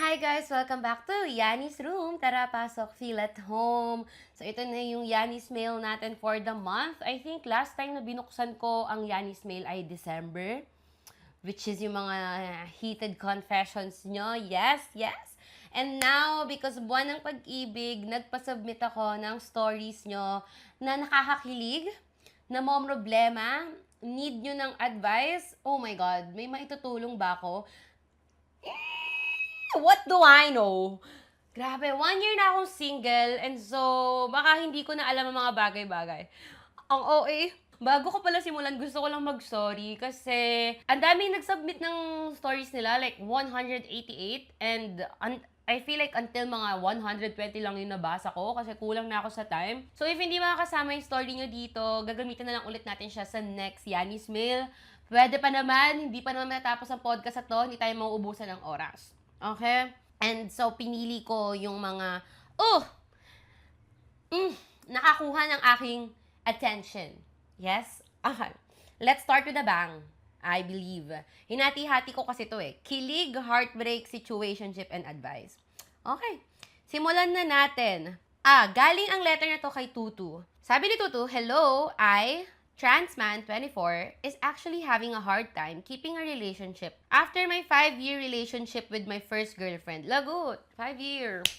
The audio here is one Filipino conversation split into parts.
Hi guys! Welcome back to Yanni's Room. Tara, pasok. Feel at home. So, ito na yung Yanni's Mail natin for the month. I think last time na binuksan ko ang Yanni's Mail ay December. Which is yung mga heated confessions nyo. Yes, yes. And now, because buwan ng pag-ibig, nagpasubmit ako ng stories nyo na nakakakilig, na mga problema, need nyo ng advice. Oh my God, may maitutulong ba ako? What do I know? Grabe, 1 year na akong single and so baka hindi ko na alam ang mga bagay-bagay. Ang OA, bago ko pala simulan, gusto ko lang mag-sorry kasi ang daming nag-submit ng stories nila, like 188 and I feel like until mga 120 lang yung nabasa ko kasi kulang na ako sa time. So if hindi makakasama yung story nyo dito, gagamitin na lang ulit natin siya sa next Yanni's Mail. Pwede pa naman, hindi pa naman natapos ang podcast na to, hindi tayo mauubusan ng oras. Okay? And so, pinili ko yung mga, nakakuha ng aking attention. Yes? Okay. Let's start with the bang. I believe. Hinati-hati ko kasi to eh. Kilig, heartbreak, situationship, and advice. Okay. Simulan na natin. Galing ang letter na to kay Tutu. Sabi ni Tutu, hello, Transman, 24, is actually having a hard time keeping a relationship after my 5-year relationship with my first girlfriend. Lagot! 5 years.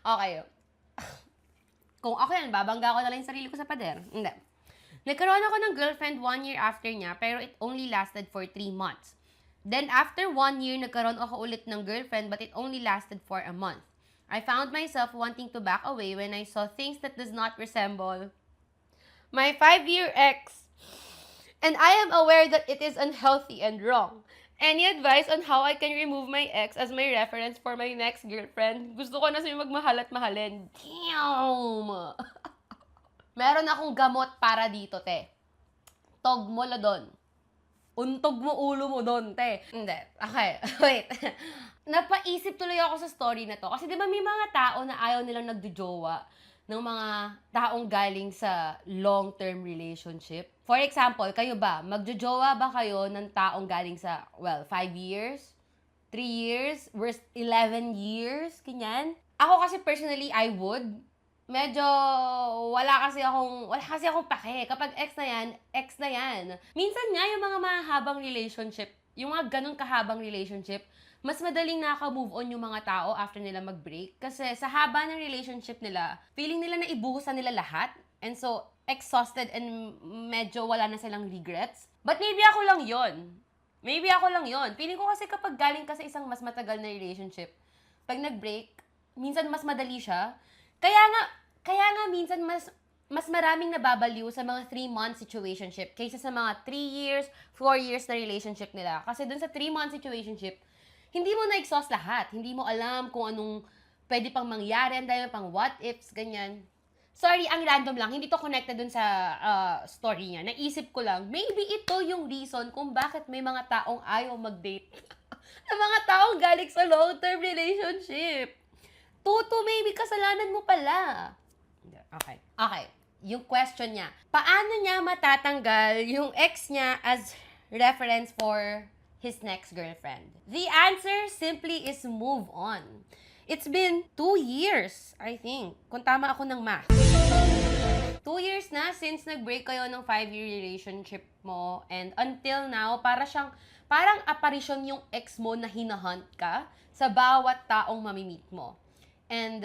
Okay. Kung ako yan, babangga ko na lang yung sarili ko sa pader. Hindi. Nagkaroon ako ng girlfriend 1 year after niya, pero it only lasted for 3 months. Then after 1 year, nagkaroon ako ulit ng girlfriend, but it only lasted for a month. I found myself wanting to back away when I saw things that does not resemble my 5-year ex, and I am aware that it is unhealthy and wrong. Any advice on how I can remove my ex as my reference for my next girlfriend? Gusto ko na siya magmahal at mahalin. Damn! Meron akong gamot para dito, te. Tog mo la doon. Untog mo ulo mo doon, te. Hindi. Okay, wait. Napaisip tuloy ako sa story na to. Kasi di ba may mga tao na ayaw nilang nagjojowa ng mga taong galing sa long-term relationship. For example, kayo ba? Magjojowa ba kayo ng taong galing sa, 5 years? 3 years? Worst 11 years? Ganyan? Ako kasi personally, I would. Medyo wala kasi akong pake. Kapag ex na yan. Minsan nga yung mga mahabang relationship, yung mga ganun kahabang relationship, mas madaling nakaka-move on yung mga tao after nila mag-break. Kasi sa haba ng relationship nila, feeling nila na ibuhusan nila lahat. And so, exhausted and medyo wala na silang regrets. But maybe ako lang yon. Feeling ko kasi kapag galing ka sa isang mas matagal na relationship, pag nag-break, minsan mas madali siya. Kaya nga minsan mas maraming nababaliw sa mga 3-month situationship kaysa sa mga 3 years, 4 years na relationship nila. Kasi dun sa 3-month situationship, hindi mo na-exhaust lahat. Hindi mo alam kung anong pwede pang mangyari. Ang dami pang what ifs, ganyan. Sorry, ang random lang. Hindi to connected dun sa story niya. Naisip ko lang, maybe ito yung reason kung bakit may mga taong ayaw mag-date. Na mga taong galing sa long-term relationship. Tuto, maybe kasalanan mo pala. Okay. Yung question niya, paano niya matatanggal yung ex niya as reference for his next girlfriend? The answer simply is move on. It's been 2 years, I think. Kung tama ako ng math. 2 years na since nag-break kayo ng 5-year relationship mo and until now, parang apparition yung ex mo na hinahunt ka sa bawat taong mamimit mo. And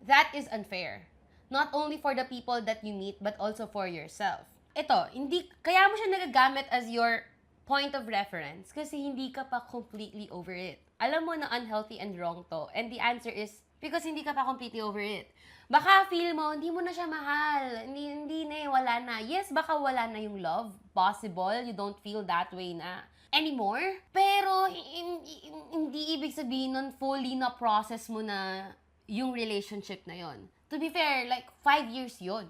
that is unfair. Not only for the people that you meet, but also for yourself. Ito, kaya mo siya nagagamit as your point of reference kasi hindi ka pa completely over it. Alam mo na unhealthy and wrong to. And the answer is, because hindi ka pa completely over it. Baka feel mo, hindi mo na siya mahal. Hindi na wala na. Yes, baka wala na yung love. Possible, you don't feel that way na anymore. Pero, hindi ibig sabihin nun fully na process mo na yung relationship na yon. To be fair, like 5 years yon.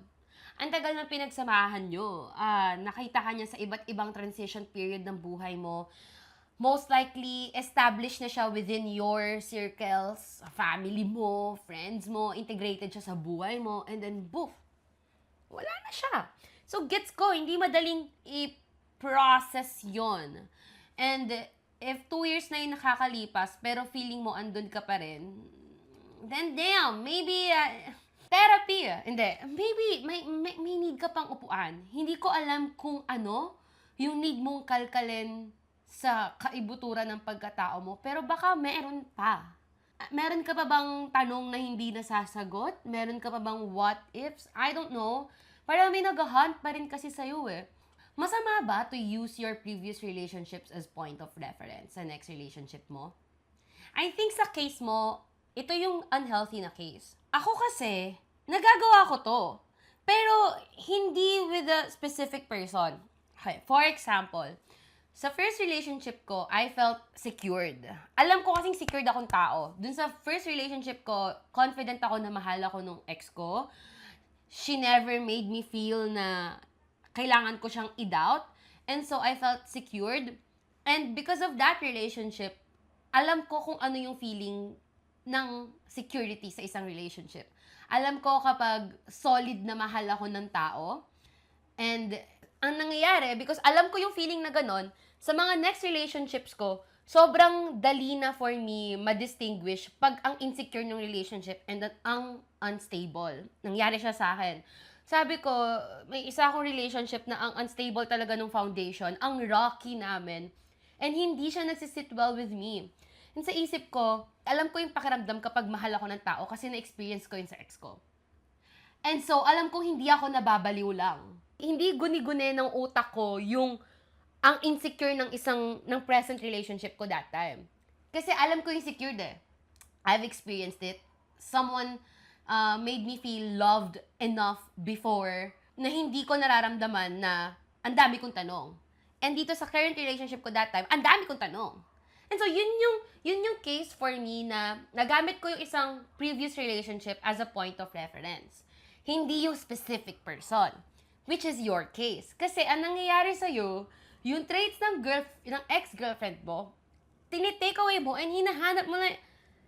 Ang tagal ng pinagsamahan nyo. Nakita ka niya sa iba't ibang transition period ng buhay mo. Most likely, established na siya within your circles, family mo, friends mo, integrated siya sa buhay mo, and then, boof, wala na siya. So, gets ko, hindi madaling i-process yon. And if 2 years na yung nakakalipas, pero feeling mo andun ka pa rin, then damn, maybe, therapy. Hindi, maybe may need ka pang upuan. Hindi ko alam kung ano yung need mong kalkalin sa kaibuturan ng pagkatao mo, pero baka meron pa. Meron ka pa bang tanong na hindi nasasagot? Meron ka pa bang what ifs? I don't know. Parang may nag-hunt pa rin kasi sa'yo eh. Masama ba to use your previous relationships as point of reference sa next relationship mo? I think sa case mo, ito yung unhealthy na case. Ako kasi, nagagawa ko to. Pero, hindi with a specific person. Okay, for example, sa first relationship ko, I felt secured. Alam ko kasing secured akong tao. Dun sa first relationship ko, confident ako na mahal ako nung ex ko. She never made me feel na kailangan ko siyang i-doubt. And so, I felt secured. And because of that relationship, alam ko kung ano yung feeling ng security sa isang relationship. Alam ko kapag solid na mahal ako ng tao. And ang nangyayari, because alam ko yung feeling na ganon, sa mga next relationships ko, sobrang dali na for me ma-distinguish pag ang insecure ng relationship and ang unstable. Nangyari siya sa akin. Sabi ko, may isa akong relationship na ang unstable talaga ng foundation, ang rocky namin, and hindi siya nagsisit well with me. And sa isip ko, alam ko yung pakiramdam kapag mahal ako ng tao kasi na-experience ko yun sa ex ko. And so, alam kong hindi ako nababaliw lang. Hindi guni-guni ng utak ko yung ang insecure ng present relationship ko that time. Kasi alam ko yung secured eh. I've experienced it. Someone made me feel loved enough before na hindi ko nararamdaman na ang dami kong tanong. And dito sa current relationship ko that time, ang dami kong tanong. And so, yun yung case for me na nagamit ko yung isang previous relationship as a point of reference. Hindi yung specific person. Which is your case. Kasi ang nangyayari sa'yo, yung traits ng ex-girlfriend mo, tinitake away mo and hinahanap mo na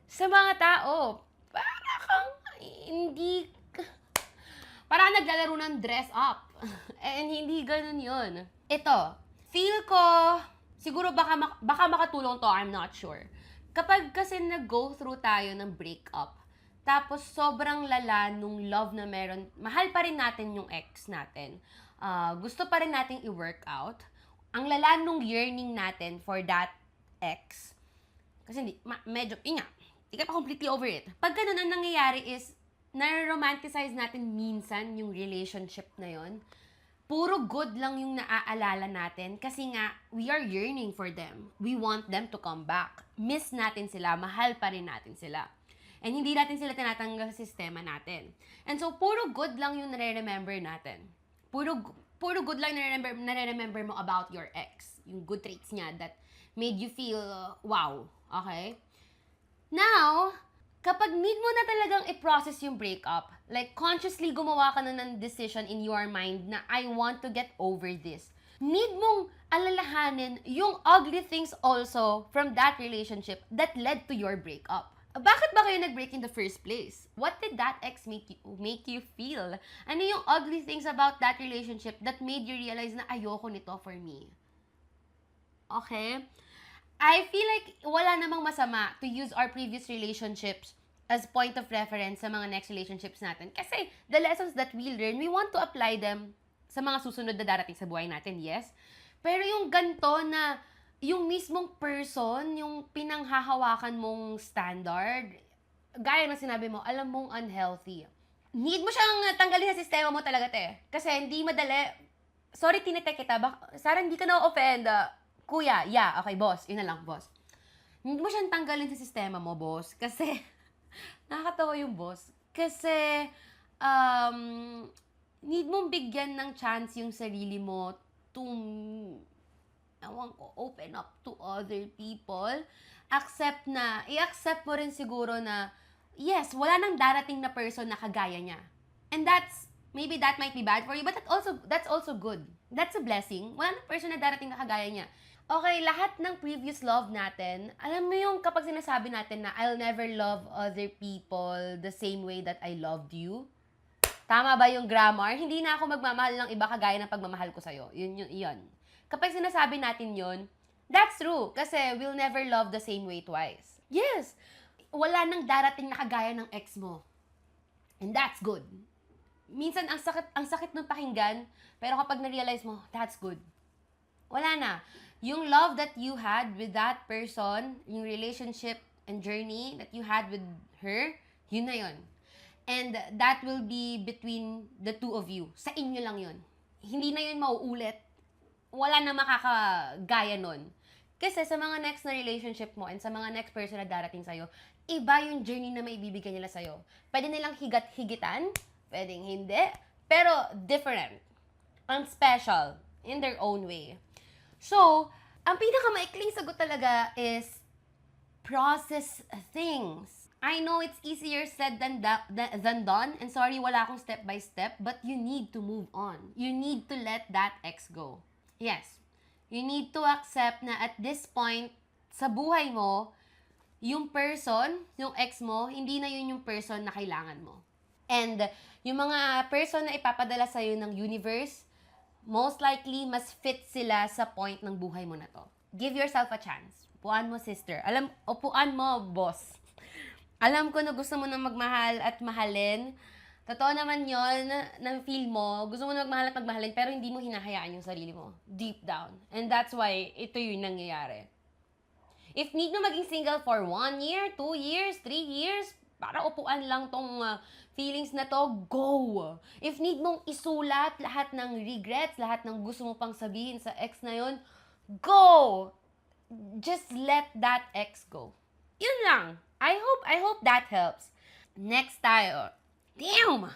sa mga tao. Para kang hindi... Para naglalaro ng dress up. And hindi ganun yun. Ito, feel ko, siguro baka makatulong to, I'm not sure. Kapag kasi nag-go through tayo ng breakup, tapos sobrang lala nung love na meron, mahal pa rin natin yung ex natin. Gusto pa rin nating i-work out. Ang lala nung yearning natin for that ex. Kasi medyo, hindi ka pa completely over it. Pag ganun, ang nangyayari is, na-romanticize natin minsan yung relationship na yon. Puro good lang yung naaalala natin kasi nga, we are yearning for them. We want them to come back. Miss natin sila, mahal pa rin natin sila. And hindi natin sila tinatanggal sa sistema natin. And so, puro good lang yung nare-remember natin. Puro good lang nare-remember mo about your ex. Yung good traits niya that made you feel, wow. Okay? Now, kapag need mo na talagang i-process yung breakup, like consciously gumawa ka na ng decision in your mind na I want to get over this, need mong alalahanin yung ugly things also from that relationship that led to your breakup. Bakit ba kayo nag-break in the first place? What did that ex make you feel? Ano yung ugly things about that relationship that made you realize na ayoko nito for me? Okay? I feel like wala namang masama to use our previous relationships as point of reference sa mga next relationships natin. Kasi the lessons that we learn, we want to apply them sa mga susunod na darating sa buhay natin, yes? Pero yung ganto na yung mismong person, yung pinanghahawakan mong standard, gaya ng sinabi mo, alam mong unhealthy. Need mo siyang tanggalin sa sistema mo talaga, te. Kasi hindi madali. Sorry, tinitek kita. Sarah, hindi ka na-offend. Kuya, yeah, okay, boss. Yun na lang, boss. Need mo siyang tanggalin sa sistema mo, boss. Kasi, nakakatawa yung boss. Kasi, need mong bigyan ng chance yung sarili mo to open up to other people. I-accept mo rin siguro na, yes, wala nang darating na person na kagaya niya. And maybe that might be bad for you, but that's also good. That's a blessing. Wala nang person na darating na kagaya niya. Okay, lahat ng previous love natin, alam mo yung kapag sinasabi natin na I'll never love other people the same way that I loved you? Tama ba yung grammar? Hindi na ako magmamahal ng iba kagaya ng pagmamahal ko sa'yo. Yun. Kapag sinasabi natin yun, That's true. Kasi we'll never love the same way twice. Yes. Wala nang darating na kagaya ng ex mo. And that's good. Minsan, ang sakit ng pakinggan, pero kapag na-realize mo, that's good. Wala na. Yung love that you had with that person, yung relationship and journey that you had with her, yun na yun. And that will be between the two of you. Sa inyo lang yun. Hindi na yun mauulit. Wala na makakagaya nun. Kasi sa mga next na relationship mo and sa mga next person na darating sa'yo, iba yung journey na maibibigay nila sa'yo. Pwede nilang higat-higitan, pwedeng hindi, pero different. And special in their own way. So, ang pinakamaikling sagot talaga is process things. I know it's easier said than done, and sorry, wala akong step by step, but you need to move on. You need to let that ex go. Yes. You need to accept na at this point sa buhay mo, yung person, yung ex mo, hindi na yun yung person na kailangan mo. And yung mga person na ipapadala sa'yo ng universe, most likely, mas fit sila sa point ng buhay mo na to. Give yourself a chance. Upuan mo, sister. Upuan mo, boss. Alam ko na gusto mo na magmahal at mahalin. Totoo naman yon na feel mo. Gusto mo na magmahal at magmahalin, pero hindi mo hinahayaan yung sarili mo. Deep down. And that's why ito yung nangyayari. If need mo maging single for 1 year, 2 years, 3 years, para upuan lang tong feelings na to, go! If need mong isulat lahat ng regrets, lahat ng gusto mo pang sabihin sa ex na yon, go! Just let that ex go. Yun lang. I hope that helps. Next tayo. Damn!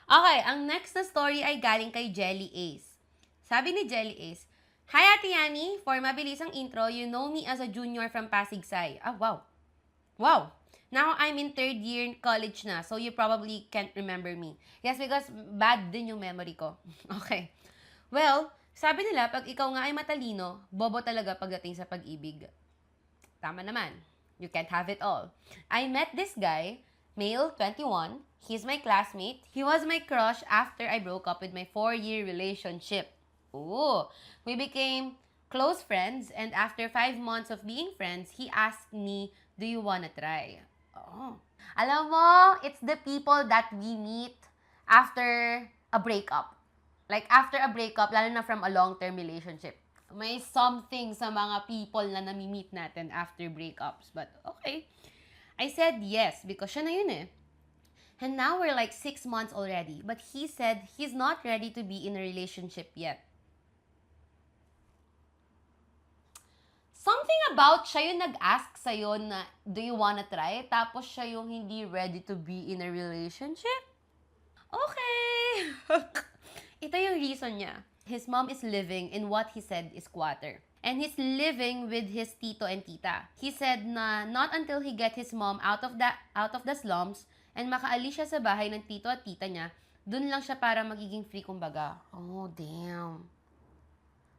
Okay, ang next na story ay galing kay Jelly Ace. Sabi ni Jelly Ace, "Hi Ate Yani, for mabilisang intro, you know me as a junior from Pasig Sai." Ah, wow. Wow. Now I'm in 3rd year college na, so you probably can't remember me. Yes, because bad din yung memory ko. Okay. Well, sabi nila, pag ikaw nga ay matalino, bobo talaga pagdating sa pag-ibig. Tama naman. You can't have it all. I met this guy, male, 21. He's my classmate. He was my crush after I broke up with my 4-year relationship. Ooh. We became close friends, and after 5 months of being friends, he asked me, "Do you wanna try?" Oh. Alam mo, it's the people that we meet after a breakup. Like, after a breakup, lalo na from a long-term relationship. May something sa mga people na nami-meet natin after breakups. But, okay. I said yes, because siya na yun eh. And now we're like 6 months already. But he said he's not ready to be in a relationship yet. Something about siya yung nag-ask sa'yo na, "Do you wanna try?" Tapos siya yung hindi ready to be in a relationship? Okay. Ito yung reason niya. His mom is living in what he said is quarter. And he's living with his tito and tita. He said na not until he get his mom out of the slums and makaalis siya sa bahay ng tito at tita niya, dun lang siya para magiging free kumbaga. Oh, damn.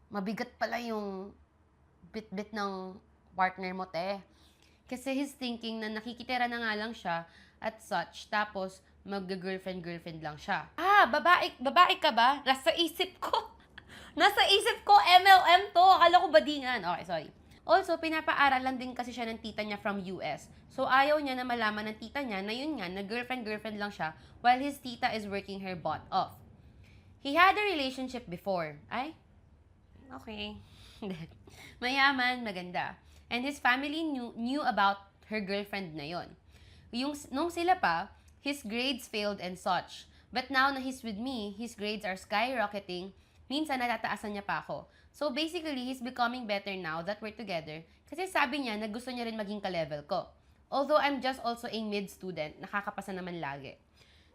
Mabigat pala yung bit-bit ng partner mo, te. Kasi he's thinking na nakikitira na nga lang siya at such, tapos mag-girlfriend lang siya. Ah, babae ka ba? Nasa isip ko, MLM to. Akala ko badingan. Okay, sorry. Also, pinapaaralan din kasi siya ng tita niya from US. So, ayaw niya na malaman ng tita niya na yun nga, na girlfriend lang siya while his tita is working her butt off. He had a relationship before. Ay? Okay. Mayaman, maganda. And his family knew about her girlfriend na yon. Nung sila pa, his grades failed and such. But now na he's with me, his grades are skyrocketing. Minsan natataasan niya pa ako. So basically, he's becoming better now that we're together. Kasi sabi niya na gusto niya rin maging ka-level ko. Although I'm just also a mid-student, nakakapasa naman lagi.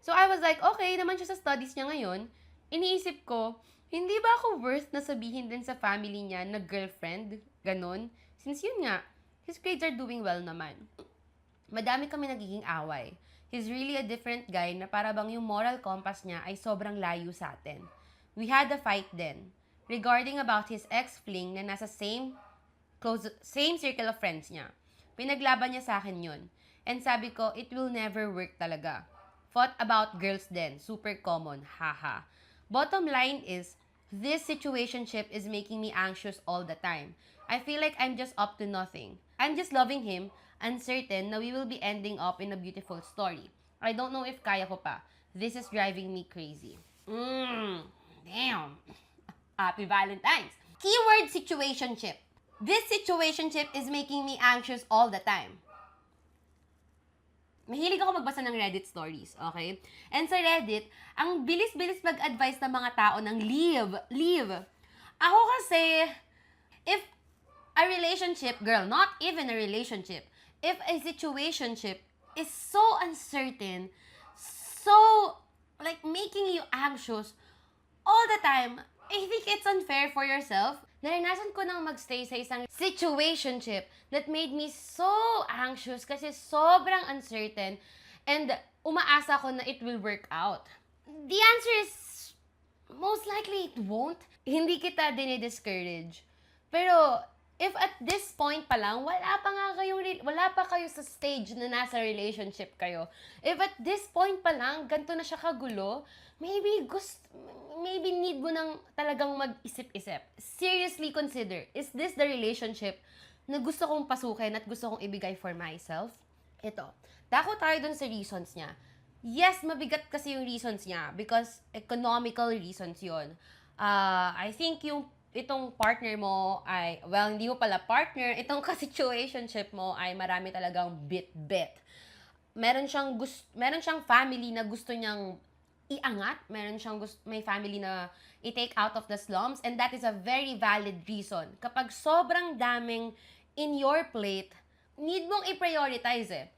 So I was like, okay naman siya sa studies niya ngayon. Iniisip ko, hindi ba ako worth na sabihin din sa family niya na girlfriend? Ganon. Since yun nga, his grades are doing well naman. Madami kami nagiging away. He's really a different guy na para bang yung moral compass niya ay sobrang layo sa atin. We had a fight then, regarding about his ex-fling na nasa same circle of friends niya. Pinaglaban niya sa akin yun. And sabi ko, it will never work talaga. Fought about girls then, super common, haha. Bottom line is, This situationship is making me anxious all the time. I feel like I'm just up to nothing. I'm just loving him, uncertain na we will be ending up in a beautiful story. I don't know if kaya ko pa. This is driving me crazy. Damn. Happy Valentine's. Keyword situationship. This situationship is making me anxious all the time. Mahilig ako magbasa ng Reddit stories, okay? And sa Reddit, ang bilis-bilis mag-advise ng mga tao ng leave. Leave. Ako kasi, if a relationship, girl, not even a relationship, if a situationship is so uncertain, so, like, making you anxious all the time, I think it's unfair for yourself. Naranasan ko nang magstay sa isang situationship that made me so anxious kasi sobrang uncertain and umaasa ko na it will work out. The answer is most likely it won't. Hindi kita dinidiscourage. Pero if at this point pa lang, wala pa kayo sa stage na nasa relationship kayo. If at this point pa lang, ganito na siya kagulo, maybe need mo nang talagang mag-isip-isip. Seriously consider, is this the relationship na gusto kong pasukin at gusto kong ibigay for myself? Ito, dako tayo dun sa reasons niya. Yes, mabigat kasi yung reasons niya because economical reasons yon. I think itong partner mo ay, well, hindi mo pala partner, itong ka-situationship mo ay marami talagang bit-bit. Meron siyang family na gusto niyang iangat, may family na i-take out of the slums, and that is a very valid reason. Kapag sobrang daming in your plate, need mong i-prioritize eh.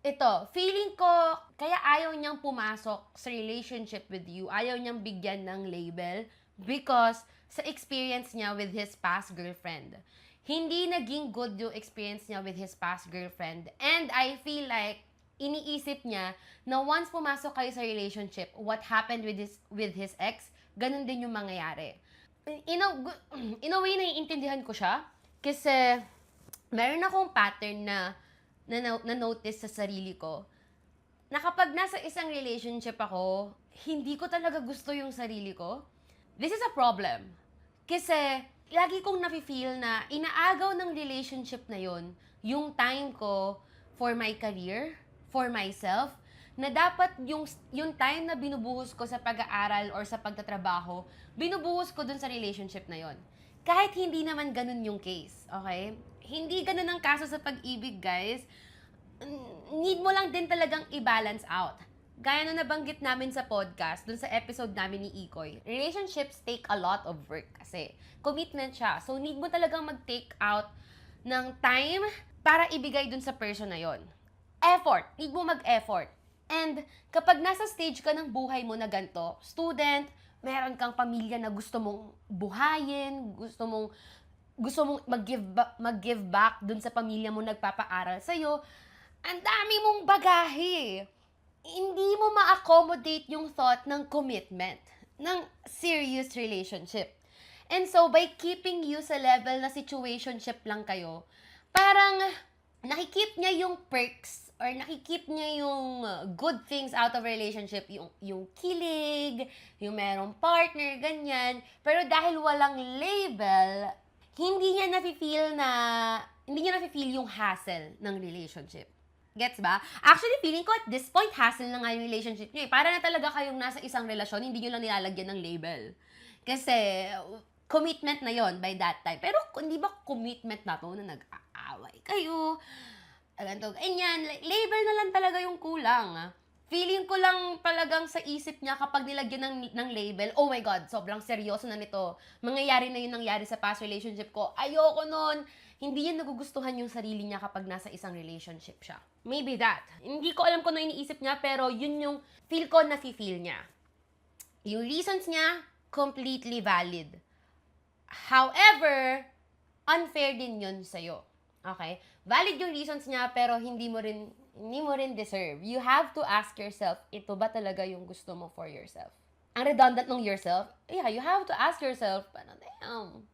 Ito, feeling ko, kaya ayaw niyang pumasok sa relationship with you, ayaw niyang bigyan ng label, because sa experience niya with his past girlfriend. Hindi naging good yung experience niya with his past girlfriend. And I feel like, iniisip niya na once pumasok kayo sa relationship, what happened with his ex, ganun din yung mangyayari. In a way, naiintindihan ko siya. Kasi, meron akong pattern na notice sa sarili ko, na kapag nasa isang relationship ako, hindi ko talaga gusto yung sarili ko. This is a problem. Kasi, lagi kong nafe-feel na inaagaw ng relationship na yon yung time ko for my career, for myself, na dapat yung time na binubuhos ko sa pag-aaral or sa pagtatrabaho, binubuhos ko dun sa relationship na yon. Kahit hindi naman ganun yung case, okay? Hindi ganun ang kaso sa pag-ibig, guys. Need mo lang din talagang i-balance out. Gaya na nabanggit namin sa podcast, dun sa episode namin ni Ikoy, relationships take a lot of work kasi commitment siya. So, need mo talagang mag-take out ng time para ibigay dun sa person na yon. Effort. Need mo mag-effort. And kapag nasa stage ka ng buhay mo na ganito, student, meron kang pamilya na gusto mong buhayin, gusto mong mag-give back dun sa pamilya mo nagpapaaral sa'yo, ang dami mong bagahe. Hindi mo ma-accommodate yung thought ng commitment, ng serious relationship. And so, by keeping you sa level na situationship lang kayo, parang nakikip niya yung perks or nakikip niya yung good things out of relationship, yung kilig, yung merong partner, ganyan. Pero dahil walang label, hindi niya nafe-feel yung hassle ng relationship. Gets ba? Actually, feeling ko at this point, hassle na nga yung relationship niyo eh. Para na talaga kayong nasa isang relasyon, hindi niyo lang nilalagyan ng label. Kasi, commitment na yon by that time. Pero, hindi ba commitment na to na nag-aaway kayo? Ganito, ganyan. Label na lang talaga yung kulang. Feeling ko lang talagang sa isip niya kapag nilagyan ng label, oh my God, sobrang seryoso na nito. Mangyayari na yun nangyari sa past relationship ko. Ayoko nun. Hindi niya nagugustuhan yung sarili niya kapag nasa isang relationship siya. Maybe that. Hindi ko alam kung ano iniisip niya, pero yun yung feel ko na feel niya. Yung reasons niya, completely valid. However, unfair din yun sa'yo. Okay? Valid yung reasons niya, pero hindi mo rin deserve. You have to ask yourself, ito ba talaga yung gusto mo for yourself? Ang redundant ng yourself, yeah, you have to ask yourself, damn,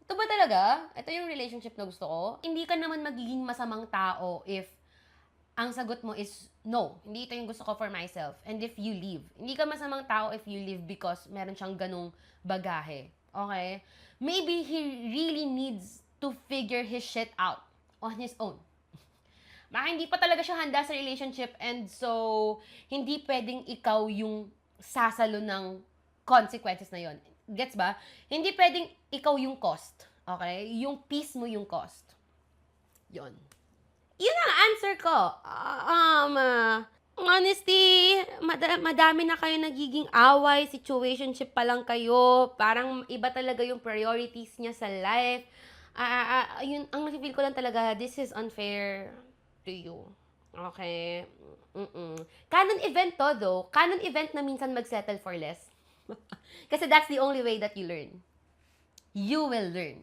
ito ba talaga? Ito yung relationship na gusto ko? Hindi ka naman magiging masamang tao if ang sagot mo is, no, hindi ito yung gusto ko for myself. And if you leave, hindi ka masamang tao if you leave because meron siyang ganung bagahe. Okay? Maybe he really needs to figure his shit out on his own. Baka hindi pa talaga siya handa sa relationship and so, hindi pwedeng ikaw yung sasalo ng consequences na yon. Gets ba? Hindi pwedeng ikaw yung cost. Okay? Yung peace mo yung cost. Yon. Yun ang answer ko. Honesty, madami na kayo nagiging away, situationship pa lang kayo, parang iba talaga yung priorities niya sa life. Yun, ang nakifeel ko lang talaga, this is unfair to you. Okay? Canon event to, though. Canon event na minsan mag-settle for less. Kasi that's the only way that you learn. You will learn.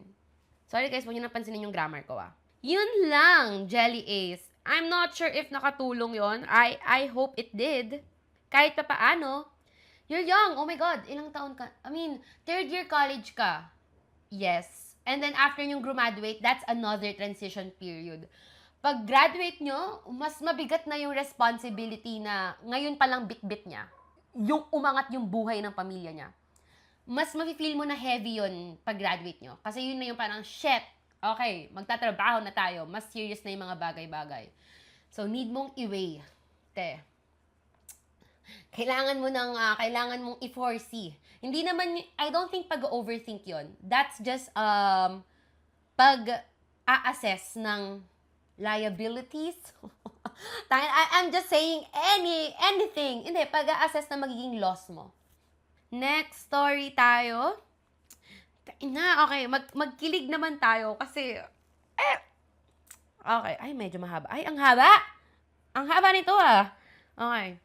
Sorry guys, huwag niyo napansinin yung grammar ko, Yun lang, Jelly Ace. I'm not sure if nakatulong yon. I hope it did. Kahit pa paano. You're young. Oh my God, ilang taon ka? I mean, third year college ka. Yes. And then after yung graduate, that's another transition period. Pag graduate nyo, mas mabigat na yung responsibility na ngayon palang bit-bit niya. Yung umangat yung buhay ng pamilya niya. Mas mafe-feel mo na heavy yun pag graduate nyo. Kasi yun na yung parang, shit, okay, magtatrabaho na tayo. Mas serious na yung mga bagay-bagay. So, need mong i-weigh. Kailangan mong i-foresee. Hindi naman, I don't think pag-overthink yon. That's just, pag-a-assess ng liabilities. I'm just saying anything. Hindi, pag-a-assess na magiging loss mo. Next story tayo. Okay, magkilig naman tayo kasi, okay, ay, medyo mahaba. Ay, ang haba! Ang haba nito, Okay.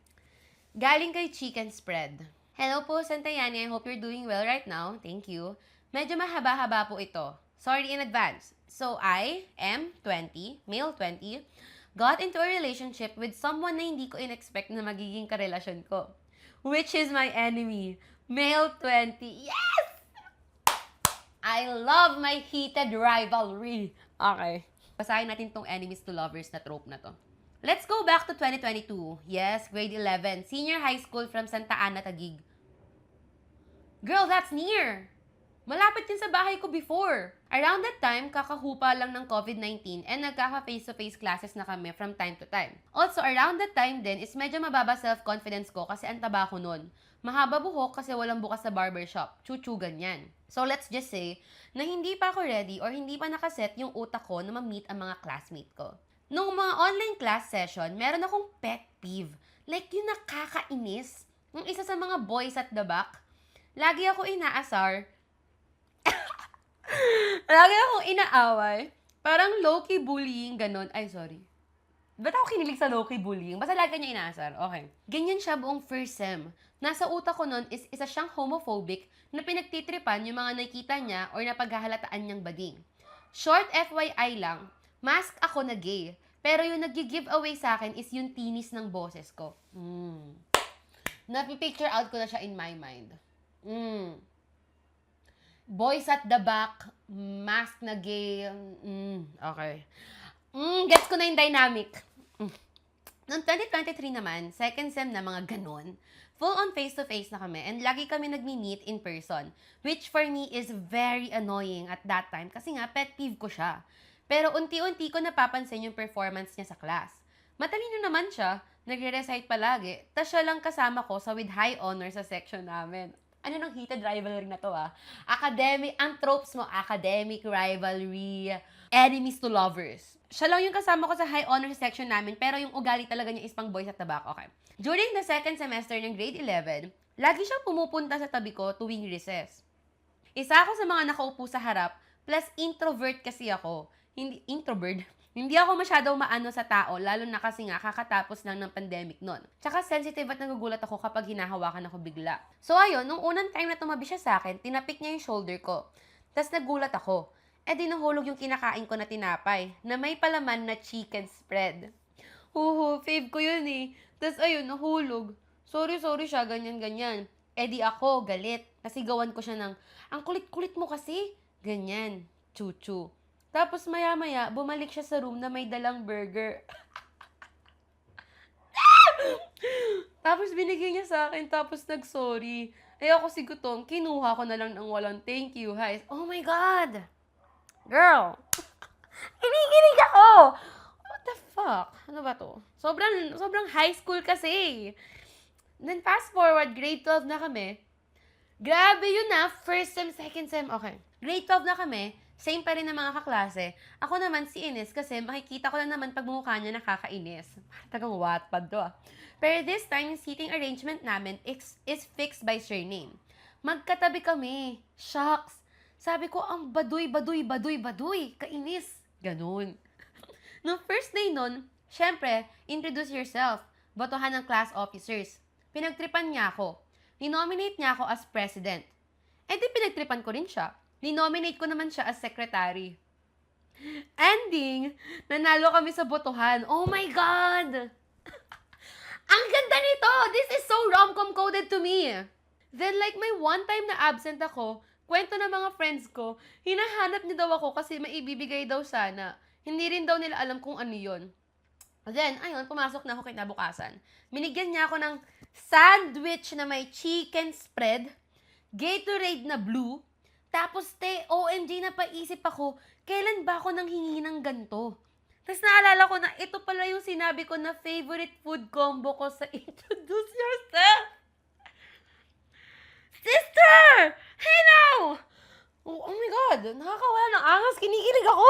Galing kay Chicken Spread. Hello po, Santayani. I hope you're doing well right now. Thank you. Medyo mahaba-haba po ito. Sorry in advance. So, I am 20, male 20, got into a relationship with someone na hindi ko in-expect na magiging karelasyon ko. Which is my enemy. Male 20. Yes! I love my heated rivalry. Okay. Basahin natin tong enemies to lovers na trope na to. Let's go back to 2022. Yes, grade 11. Senior high school from Santa Ana, Taguig. Girl, that's near. Malapit din sa bahay ko before. Around that time, kakahupa lang ng COVID-19 and nagkaka-face-to-face classes na kami from time to time. Also, around that time din is medyo mababa self-confidence ko kasi ang taba ko nun. Mahaba buhok kasi walang bukas sa barbershop. Chuchu ganyan. So, let's just say na hindi pa ako ready or hindi pa nakaset yung utak ko na ma-meet ang mga classmate ko. Nung mga online class session, meron akong pet peeve. Like yung nakakainis. Yung isa sa mga boys at the back, lagi ako inaasar. Lagi akong inaaway. Parang low-key bullying, ganon. Ay, sorry. Ba't ako kinilig sa low-key bullying? Basta lagi niya inaasar. Okay. Ganyan siya buong first sem. Nasa utak ko nun is isa siyang homophobic na pinagtitripan yung mga nakita niya or napaghahalataan niyang bading. Short FYI lang, mask ako na gay. Pero yung nag-giveaway sa akin is yung tinis ng boses ko. Napipicture out ko na siya in my mind. Boys at the back, mask na gay. Okay. Gets ko na yung dynamic. Noong 2023 naman, second sem na mga ganon, full on face-to-face na kami and lagi kami nagmi-meet in person, which for me is very annoying at that time kasi nga pet peeve ko siya. Pero unti-unti ko napapansin yung performance niya sa class. Matalino naman siya, nagre-recite palagi, tas siya lang kasama ko sa with high honor sa section namin. Ano nang heated rivalry na to Academic, ang tropes mo, academic rivalry, enemies to lovers. Siya lang yung kasama ko sa high honor section namin, pero yung ugali talaga niya is pang boys at the back. Okay. During the second semester ng grade 11, lagi siyang pumupunta sa tabi ko tuwing recess. Isa ako sa mga nakaupo sa harap, plus introvert kasi ako. Hindi ako masyadong maano sa tao, lalo na kasi nga kakatapos lang ng pandemic nun. Tsaka sensitive at nagugulat ako kapag hinahawakan ako bigla. So ayun, nung unang time na tumabi siya sa akin, tinapik niya yung shoulder ko. Tapos nagulat ako. Di nahulog yung kinakain ko na tinapay, na may palaman na chicken spread. Fave ko yun Tapos ayun, nahulog. Sorry siya, ganyan. Di ako, galit. Nasigawan ko siya ng, ang kulit-kulit mo kasi. Ganyan, chuchu. Tapos maya-maya, bumalik siya sa room na may dalang burger. Tapos binigay niya sa akin, tapos nag-sorry. Eh ako si Gutong, kinuha ko na lang ng walang thank you, guys. Oh my God! Girl! Kinikilig ako! What the fuck? Ano ba to? Sobrang high school kasi. Then fast forward, grade 12 na kami. Grabe yun na, first sem, second sem, okay. Grade 12 na kami, same pa rin ng mga kaklase. Ako naman si Ines kasi makikita ko lang naman pag mukha niya nakakainis. Tagang Wattpad to ah. Pero this time, yung seating arrangement namin is fixed by surname. Magkatabi kami. Shocks. Sabi ko, ang baduy, kainis. Ganun. Nung first day nun, syempre, introduce yourself. Botohan ng class officers. Pinagtripan niya ako. Ninominate niya ako as president. Eh di pinagtripan ko rin siya. Ninominate ko naman siya as secretary. Ending, nanalo kami sa botohan. Oh my God! Ang ganda nito! This is so rom-com coded to me. Then like may one time na absent ako, kwento ng mga friends ko, hinahanap niya daw ako kasi maibibigay daw sana. Hindi rin daw nila alam kung ano yon. Then, ayun, pumasok na ako kinabukasan. Binigyan niya ako ng sandwich na may chicken spread, Gatorade na blue, tapos OMG na paisip ako, kailan ba ako nang hingi ng ganito? Tapos naalala ko na ito pala yung sinabi ko na favorite food combo ko sa Introduce Yourself. Sister! Hey now! Oh my God, nakakawala ng angas, kinikilig ako.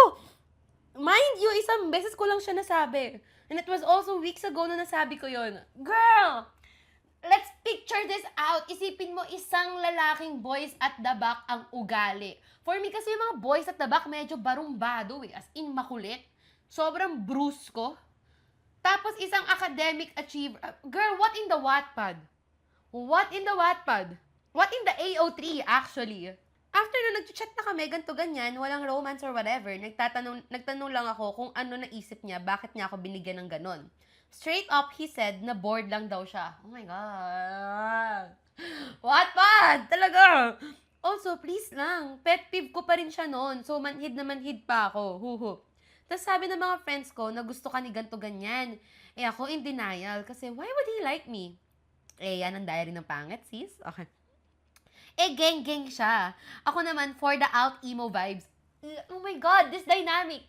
Mind you, isang beses ko lang siya nasabi. And it was also weeks ago na nasabi ko yon. Girl! Let's picture this out. Isipin mo, isang lalaking boys at the back ang ugali. For me kasi yung mga boys at the back medyo barumbado eh. As in makulit. Sobrang brusko. Tapos isang academic achiever. Girl, what in the Wattpad? What in the Wattpad? What in the AO3 actually? After na nag-chat na kami, ganto ganyan, walang romance or whatever, nagtanong lang ako kung ano naisip niya, bakit niya ako binigyan ng ganon. Straight up, he said na bored lang daw siya. Oh my God! Wattpad! Talaga! Also, please lang, pet peeve ko pa rin siya noon, so manhid na manhid pa ako. Huhu. Tapos sabi ng mga friends ko na gusto ka ni ganto ganyan. Eh ako in denial, kasi why would he like me? Eh, yan ang diary ng pangit, sis. Okay. Eh, geng-geng siya. Ako naman, for the out-emo vibes. Oh my God, this dynamic.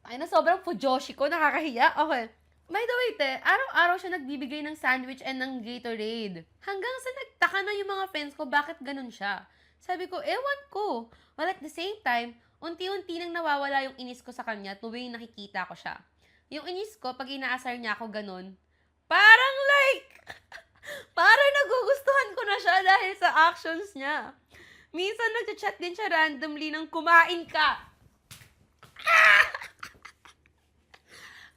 Ay na, sobrang fujoshi ko. Nakakahiya. Okay. By the way, araw-araw siya nagbibigay ng sandwich and ng Gatorade. Hanggang sa nagtaka na yung mga friends ko, bakit ganun siya? Sabi ko, ewan ko. Well, at the same time, unti-unti nang nawawala yung inis ko sa kanya tuwing nakikita ko siya. Yung inis ko, pag inaasar niya ako ganun, parang like, parang nagugustuhan ko na siya dahil sa actions niya. Minsan nag-chat din siya randomly ng kumain ka. Ah!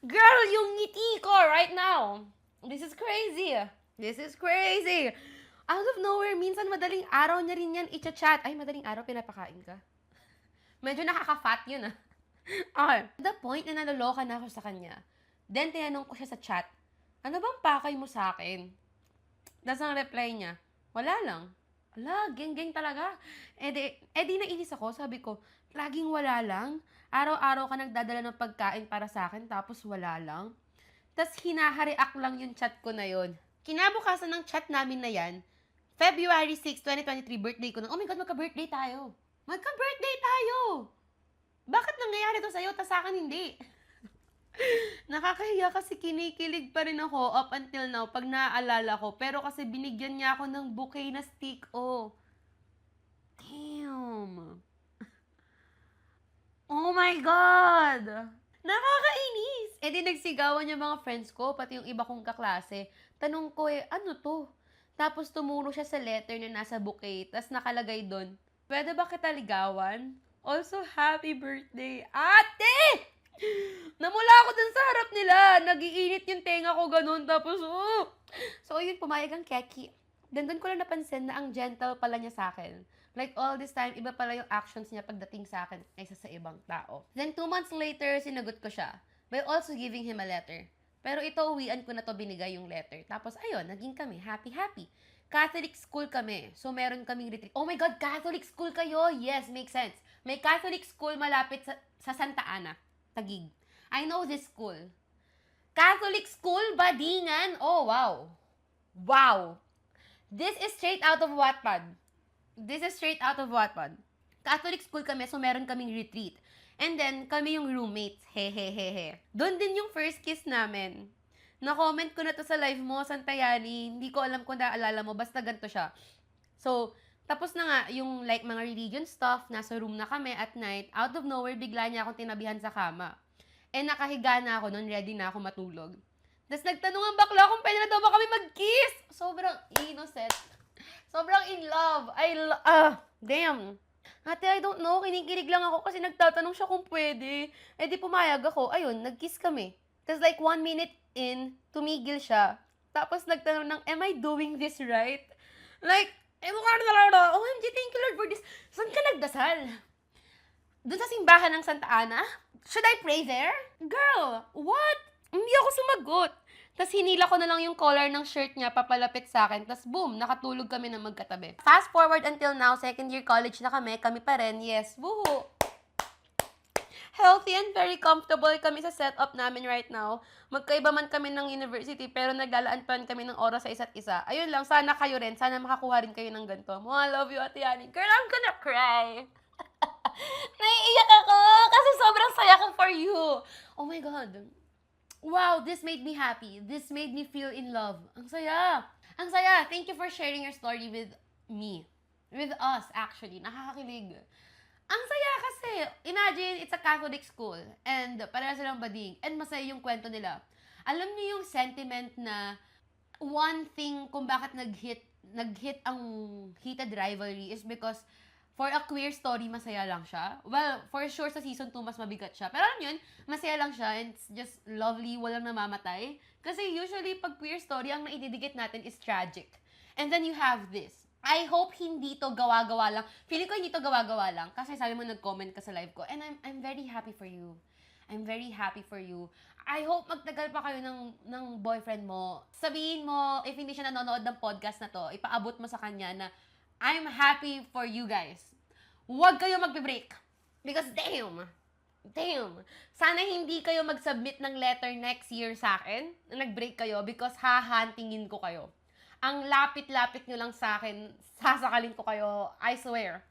Girl, yung ngiti ko right now. This is crazy. This is crazy. Out of nowhere, minsan madaling araw niya rin yan i-chat. Ay, madaling araw, pinapakain ka. Medyo nakaka-fat yun ah. Okay. The point na naloloka na ako sa kanya. Then, tinanong ko siya sa chat, ano bang pakay mo sa akin? Tapos ang reply niya, wala lang. Ala, geng-geng talaga. Eh di nainis ako, sabi ko, laging wala lang. Araw-araw ka nagdadala ng pagkain para sa akin, tapos wala lang. Tapos hinahariak lang yung chat ko na yon. Kinabukasan ng chat namin na yan, February 6, 2023, birthday ko. Oh my God, magka-birthday tayo. Magka-birthday tayo! Bakit nangyayari to sa'yo, tas sa akin hindi? Nakakahiya kasi kinikilig pa rin ako up until now pag naaalala ko. Pero kasi binigyan niya ako ng bouquet na stick. Oh. Damn. Oh my God! Nakakainis! Eh di nagsigawan yung mga friends ko, pati yung iba kong kaklase. Tanong ko ano to? Tapos tumuro siya sa letter na nasa bouquet, tas nakalagay doon, pwede ba kita ligawan? Also, happy birthday, ate! Namula ako dun sa harap nila. Nagiinit yung tenga ko ganun. Tapos, So, yun, pumayag ang keki. Then, doon ko lang napansin na ang gentle pala niya sa akin. Like, all this time, iba pala yung actions niya pagdating sa akin kaysa sa ibang tao. Then, 2 months later, sinagot ko siya. By also giving him a letter. Pero ito, uwian ko na to binigay yung letter. Tapos, ayun, naging kami. Happy. Catholic school kami. So, meron kaming retreat. Oh my God, Catholic school kayo? Yes, makes sense. May Catholic school malapit sa Santa Ana. Taguig. I know this school. Catholic school, badingan. Oh, wow. Wow. This is straight out of Wattpad. Catholic school kami, so meron kaming retreat. And then, kami yung roommates. Hehehehe. Doon din yung first kiss namin. Na-comment ko na to sa live mo, Santayani. Hindi ko alam kung naalala mo, basta ganito siya. So, tapos na nga, yung like mga religion stuff, nasa room na kami at night. Out of nowhere, bigla niya akong tinabihan sa kama. Eh, nakahiga na ako nun, ready na ako matulog. Tapos nagtanong ang bakla kung pwede na daw ba kami mag-kiss. Sobrang innocent. Sobrang in love. Damn. Ate, I don't know. Kinikilig lang ako kasi nagtatanong siya kung pwede. Eh, di pumayag ako. Ayun, nag-kiss kami. Tapos like 1 minute in, tumigil siya. Tapos nagtanong ng, am I doing this right? Like, mukha na talaga. OMG, thank you Lord for this. Saan ka nagdasal? Doon sa simbahan ng Santa Ana? Should I pray there? Girl, what? Hindi ako sumagot. Tapos hinila ko na lang yung collar ng shirt niya papalapit sa akin. Tapos boom, nakatulog kami na magkatabi. Fast forward until now, second year college na kami pa rin. Yes, woohoo! Healthy and very comfortable kami sa setup namin right now. Magkaiba man kami ng university, pero naglalaan pa rin kami ng oras sa isa't isa. Ayun lang, sana kayo rin. Sana makakuha rin kayo ng ganito. I love you, Ate Yani. Girl, I'm gonna cry. Naiiyak ako kasi sobrang saya ko for you. Oh my God. Wow, this made me happy. This made me feel in love. Ang saya. Ang saya. Thank you for sharing your story with me. With us, actually. Nakakakilig. Ang saya kasi, imagine, it's a Catholic school, and pareha silang bading, and masaya yung kwento nila. Alam niyo yung sentiment na one thing kung bakit nag-hit ang heated rivalry is because for a queer story, masaya lang siya. Well, for sure, sa season 2, mas mabigat siya. Pero alam yun, masaya lang siya, and it's just lovely, walang namamatay. Kasi usually, pag queer story, ang naididikit natin is tragic. And then you have this. I hope hindi to gawa-gawa lang. Feeling ko hindi to gawa-gawa lang. Kasi sabi mo nag-comment ka sa live ko. And I'm very happy for you. I'm very happy for you. I hope magtagal pa kayo ng boyfriend mo. Sabihin mo, if hindi siya nanonood ng podcast na to, ipaabot mo sa kanya na I'm happy for you guys. Huwag kayo magbe-break. Because damn. Sana hindi kayo mag-submit ng letter next year sa akin na nag-break kayo because hahuntingin ko kayo. Ang lapit-lapit nyo lang sa akin, sasakalin ko kayo, I swear.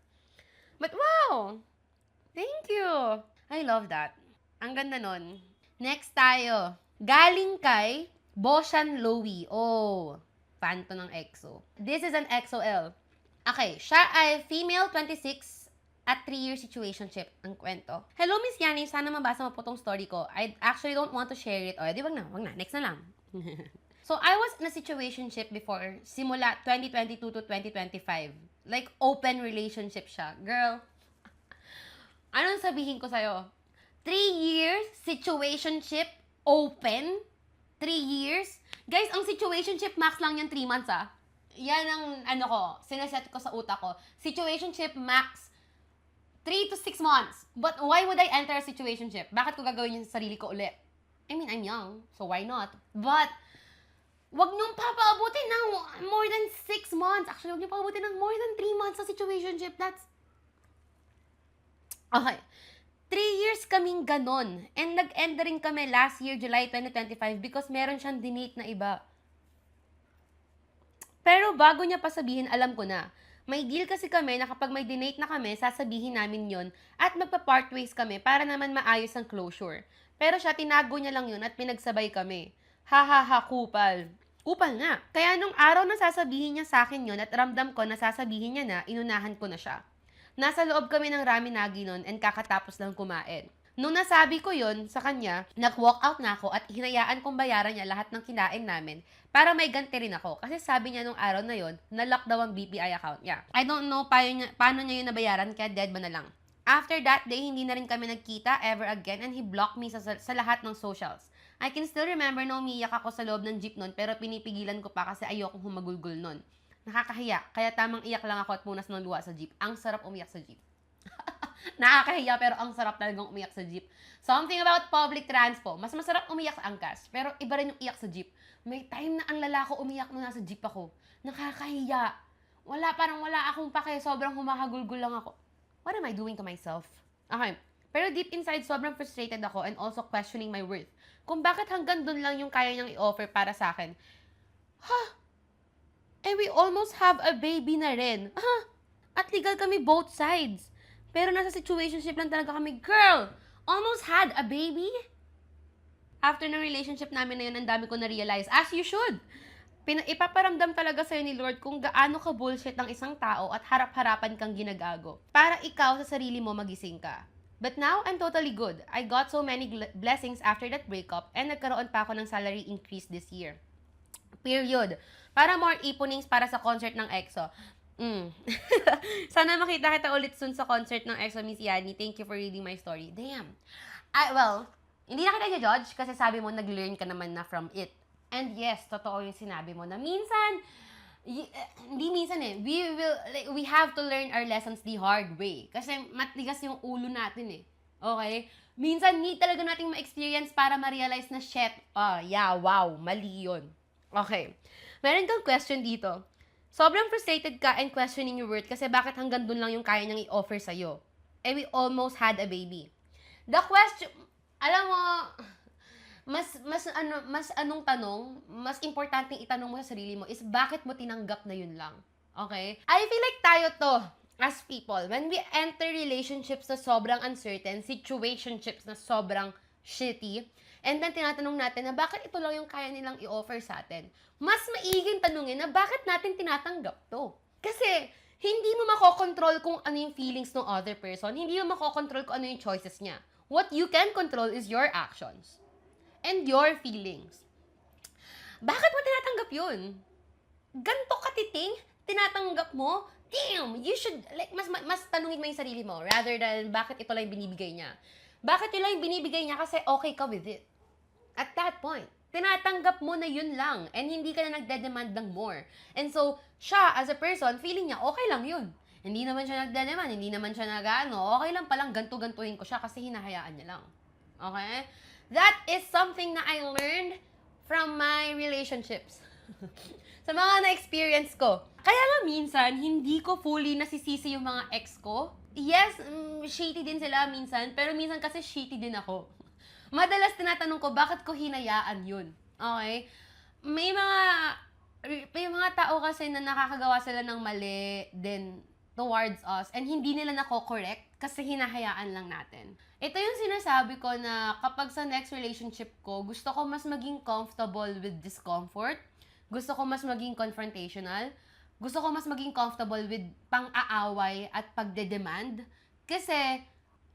But wow! Thank you! I love that. Ang ganda nun. Next tayo. Galing kay Boshan Lowy. Oh, fan to ng EXO. This is an XOL. Okay, siya ay female 26 at 3-year situationship ang kwento. Hello, Miss Yani. Sana mabasa mo po tong story ko. I actually don't want to share it. O, di wag na. Next na lang. So, I was in a situationship before, simula 2022 to 2025. Like, open relationship siya. Girl, anong sabihin ko sa'yo? 3 years, situationship, open? 3 years? Guys, ang situationship max lang yan 3 months, ah. Yan ang, sinaset ko sa utak ko. Situationship max 3 to 6 months. But why would I enter a situationship? Bakit ko gagawin yun sa sarili ko ulit? I mean, I'm young, so why not? But, wag niyong papaabutin ng more than 6 months. Actually, wag niyong papaabutin ng more than 3 months sa situationship. That's... Okay. 3 years kaming ganon. And nag-end rin kami last year, July 2025, because meron siyang dinate na iba. Pero bago niya pa sabihin, alam ko na. May deal kasi kami na kapag may dinate na kami, sasabihin namin yon at magpa-part ways kami para naman maayos ang closure. Pero siya, tinago niya lang yun at pinagsabay kami. Ha, kupal. Kupal nga. Kaya nung araw na sasabihin niya sa akin yon at ramdam ko na sasabihin niya na, inunahan ko na siya. Nasa loob kami ng Raminagi nun and kakatapos lang kumain. Nung nasabi ko yon sa kanya, nag-walk out na ako at hinayaan kong bayaran niya lahat ng kinain namin para may ganti rin ako. Kasi sabi niya nung araw na yon, na-lock daw ang BPI account niya. I don't know paano niya yun nabayaran, kaya dead ba na lang. After that day, hindi na rin kami nagkita ever again and he blocked me sa lahat ng socials. I can still remember na umiiyak ako sa loob ng jeep nun pero pinipigilan ko pa kasi ayokong humagulgul nun. Nakakahiya, kaya tamang iyak lang ako at punas ng luha sa jeep. Ang sarap umiyak sa jeep. Nakakahiya pero ang sarap talagang umiyak sa jeep. Something about public transpo. Mas masarap umiyak sa angkas pero iba rin yung iyak sa jeep. May time na ang lalako umiyak nung nasa jeep ako. Nakakahiya. Wala akong pake. Sobrang humahagulgul lang ako. What am I doing to myself? Okay. Pero deep inside, sobrang frustrated ako and also questioning my worth. Kung bakit hanggang dun lang yung kaya niyang i-offer para sa akin. And we almost have a baby na rin. At legal kami both sides. Pero nasa situationship lang talaga kami. Girl, almost had a baby? After ng relationship namin na yun, ang dami ko na-realize. As you should. Ipaparamdam talaga sa'yo ni Lord kung gaano ka bullshit ang isang tao at harap-harapan kang ginagago. Para ikaw sa sarili mo magising ka. But now, I'm totally good. I got so many blessings after that breakup and nagkaroon pa ako ng salary increase this year. Period. Para more iponings para sa concert ng EXO. Sana makita kita ulit soon sa concert ng EXO, Miss Yani. Thank you for reading my story. Damn. Well, hindi na kita i-judge kasi sabi mo nag-learn ka naman na from it. And yes, totoo yung sinabi mo na minsan, hindi minsan we have to learn our lessons the hard way. Kasi matigas yung ulo natin Okay? Minsan, need talaga nating ma-experience para ma-realize na shit, wow, mali yun. Okay. Meron kang question dito. Sobrang frustrated ka and questioning your worth kasi bakit hanggang dun lang yung kaya niyang i-offer sa'yo. And we almost had a baby. The question, alam mo, mas importanteng itanong mo sa sarili mo is bakit mo tinanggap na yun lang. Okay? I feel like tayo to, as people, when we enter relationships na sobrang uncertain, situationships na sobrang shitty, and then tinatanong natin na bakit ito lang yung kaya nilang i-offer sa atin, mas maiging tanungin na bakit natin tinatanggap to. Kasi, hindi mo makokontrol kung ano yung feelings ng other person, hindi mo makokontrol kung ano yung choices niya. What you can control is your actions. And your feelings. Bakit mo tinatanggap yun? Ganto katiting, tinatanggap mo? Damn, you should, mas tanungin mo yung sarili mo rather than bakit ito lang yung binibigay niya. Bakit yun lang yung binibigay niya kasi okay ka with it. At that point, tinatanggap mo na yun lang and hindi ka na nagde-demand ng more. And so, siya as a person, feeling niya okay lang yun. Hindi naman siya nagde-demand, hindi naman siya okay lang palang ganto-gantuhin ko siya kasi hinahayaan niya lang. Okay? That is something na I learned from my relationships. Sa mga na-experience ko. Kaya nga minsan, hindi ko fully nasisisi yung mga ex ko. Yes, shitty din sila minsan, pero minsan kasi shitty din ako. Madalas tinatanong ko, bakit ko hinayaan yun? Okay? May mga tao kasi na nakakagawa sila ng mali din towards us and hindi nila nako-correct kasi hinahayaan lang natin. Ito yung sinasabi ko na kapag sa next relationship ko, gusto ko mas maging comfortable with discomfort, gusto ko mas maging confrontational, gusto ko mas maging comfortable with pang-aaway at pagde-demand kasi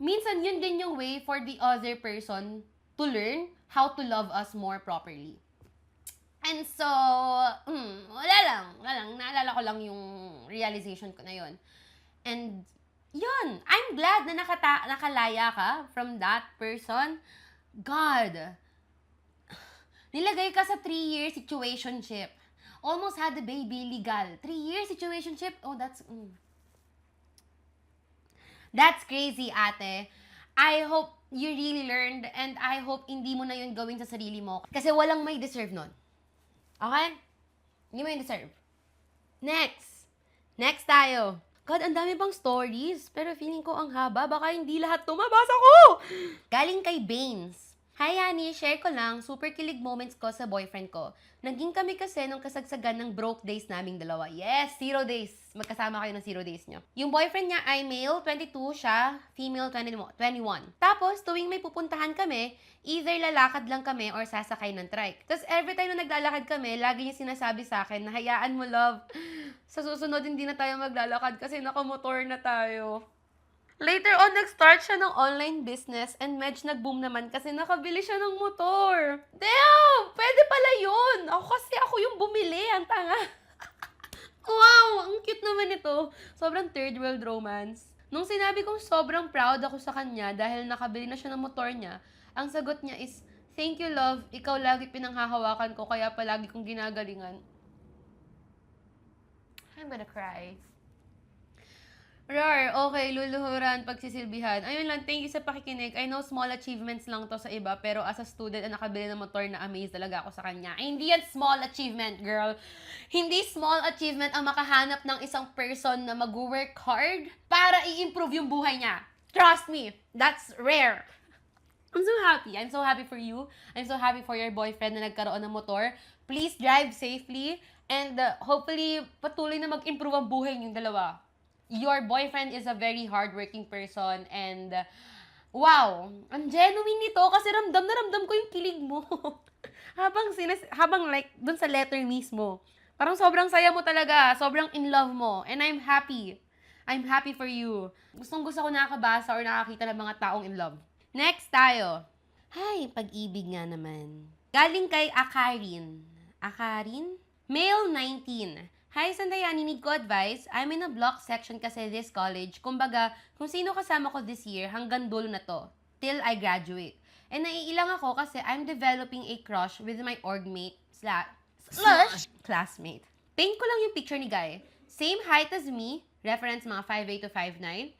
minsan yun din yung way for the other person to learn how to love us more properly. And so, wala lang. Naalala ko lang yung realization ko na yun. And, yun. I'm glad na nakalaya ka from that person. God. Nilagay ka sa 3-year situationship. Almost had a baby legal. 3-year situationship? Oh, that's crazy, ate. I hope you really learned and I hope hindi mo na yun gawin sa sarili mo. Kasi walang may deserve nun. Okay? Hindi mo yung deserve. Next tayo. God, ang dami bang stories. Pero feeling ko ang haba. Baka hindi lahat tumabasa ko. Galing kay Baines. Hi, Annie. Share ko lang, super kilig moments ko sa boyfriend ko. Naging kami kasi nung kasagsagan ng broke days naming dalawa. Yes, 0 days. Magkasama kayo ng 0 days nyo. Yung boyfriend niya ay male, 22 siya, female, 21. Tapos, tuwing may pupuntahan kami, either lalakad lang kami or sasakay ng trike. Tapos, every time na naglalakad kami, lagi niya sinasabi sa akin na hayaan mo, love. Sa susunod, hindi na tayo maglalakad kasi nakamotor na tayo. Later on, nag-start siya ng online business and medj nag-boom naman kasi nakabili siya ng motor. Damn! Pwede pala yun! Ako yung bumili, ang tanga. Wow! Ang cute naman ito. Sobrang third world romance. Nung sinabi kong sobrang proud ako sa kanya dahil nakabili na siya ng motor niya, ang sagot niya is, thank you, love. Ikaw lagi pinanghahawakan ko kaya palagi kong ginagalingan. I'm gonna cry. Rar, okay, luluhuran, pagsisilbihan. Ayun lang, thank you sa pakikinig. I know small achievements lang to sa iba, pero as a student na nakabili ng motor, na-amaze talaga ako sa kanya. Ay, hindi yan small achievement, girl. Hindi small achievement ang makahanap ng isang person na mag-work hard para i-improve yung buhay niya. Trust me, that's rare. I'm so happy. I'm so happy for you. I'm so happy for your boyfriend na nagkaroon ng motor. Please drive safely and hopefully patuloy na mag-improve ang buhay niyong dalawa. Your boyfriend is a very hardworking person and wow, ang genuine nito kasi ramdam na ramdam ko yung kilig mo. habang like dun sa letter mismo. Parang sobrang saya mo talaga, sobrang in love mo and I'm happy. I'm happy for you. Gustong-gusto ko nakakabasa or nakakita ng mga taong in love. Next tayo. Hay, pag-ibig nga naman. Galing kay Akarin. Akarin? Male 19. Hi, Sandayani, need ko advice. I'm in a block section kasi this college. Kumbaga, kung sino kasama ko this year, hanggang dulo na to. Till I graduate. And naiilang ako kasi I'm developing a crush with my orgmate slash classmate. Paint ko lang yung picture ni Guy. Same height as me, reference mga 5'8 to 5'9".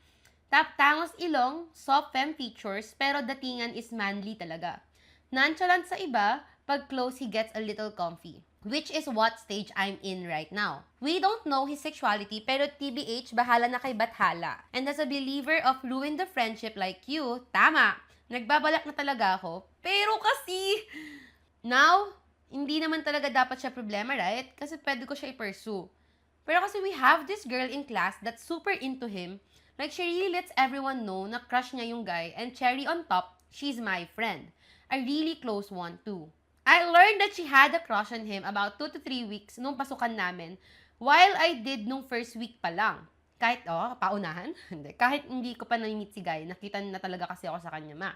Tangos ilong, soft femme features, pero datingan is manly talaga. Nonchalant sa iba, pag close he gets a little comfy. Which is what stage I'm in right now. We don't know his sexuality, pero TBH, bahala na kay Bathala. And as a believer of ruin the friendship like you, tama, nagbabalak na talaga ako. Pero kasi, now, hindi naman talaga dapat siya problema, right? Kasi pwede ko siya i-pursue. Pero kasi we have this girl in class that's super into him. Like, she really lets everyone know na crush niya yung guy. And cherry on top, she's my friend. A really close one too. I learned that she had a crush on him about 2 to 3 weeks nung pasukan namin, while I did nung first week pa lang. Kahit, paunahan? Hindi. Kahit hindi ko pa na-meet si Guy, nakita na talaga kasi ako sa kanya, ma.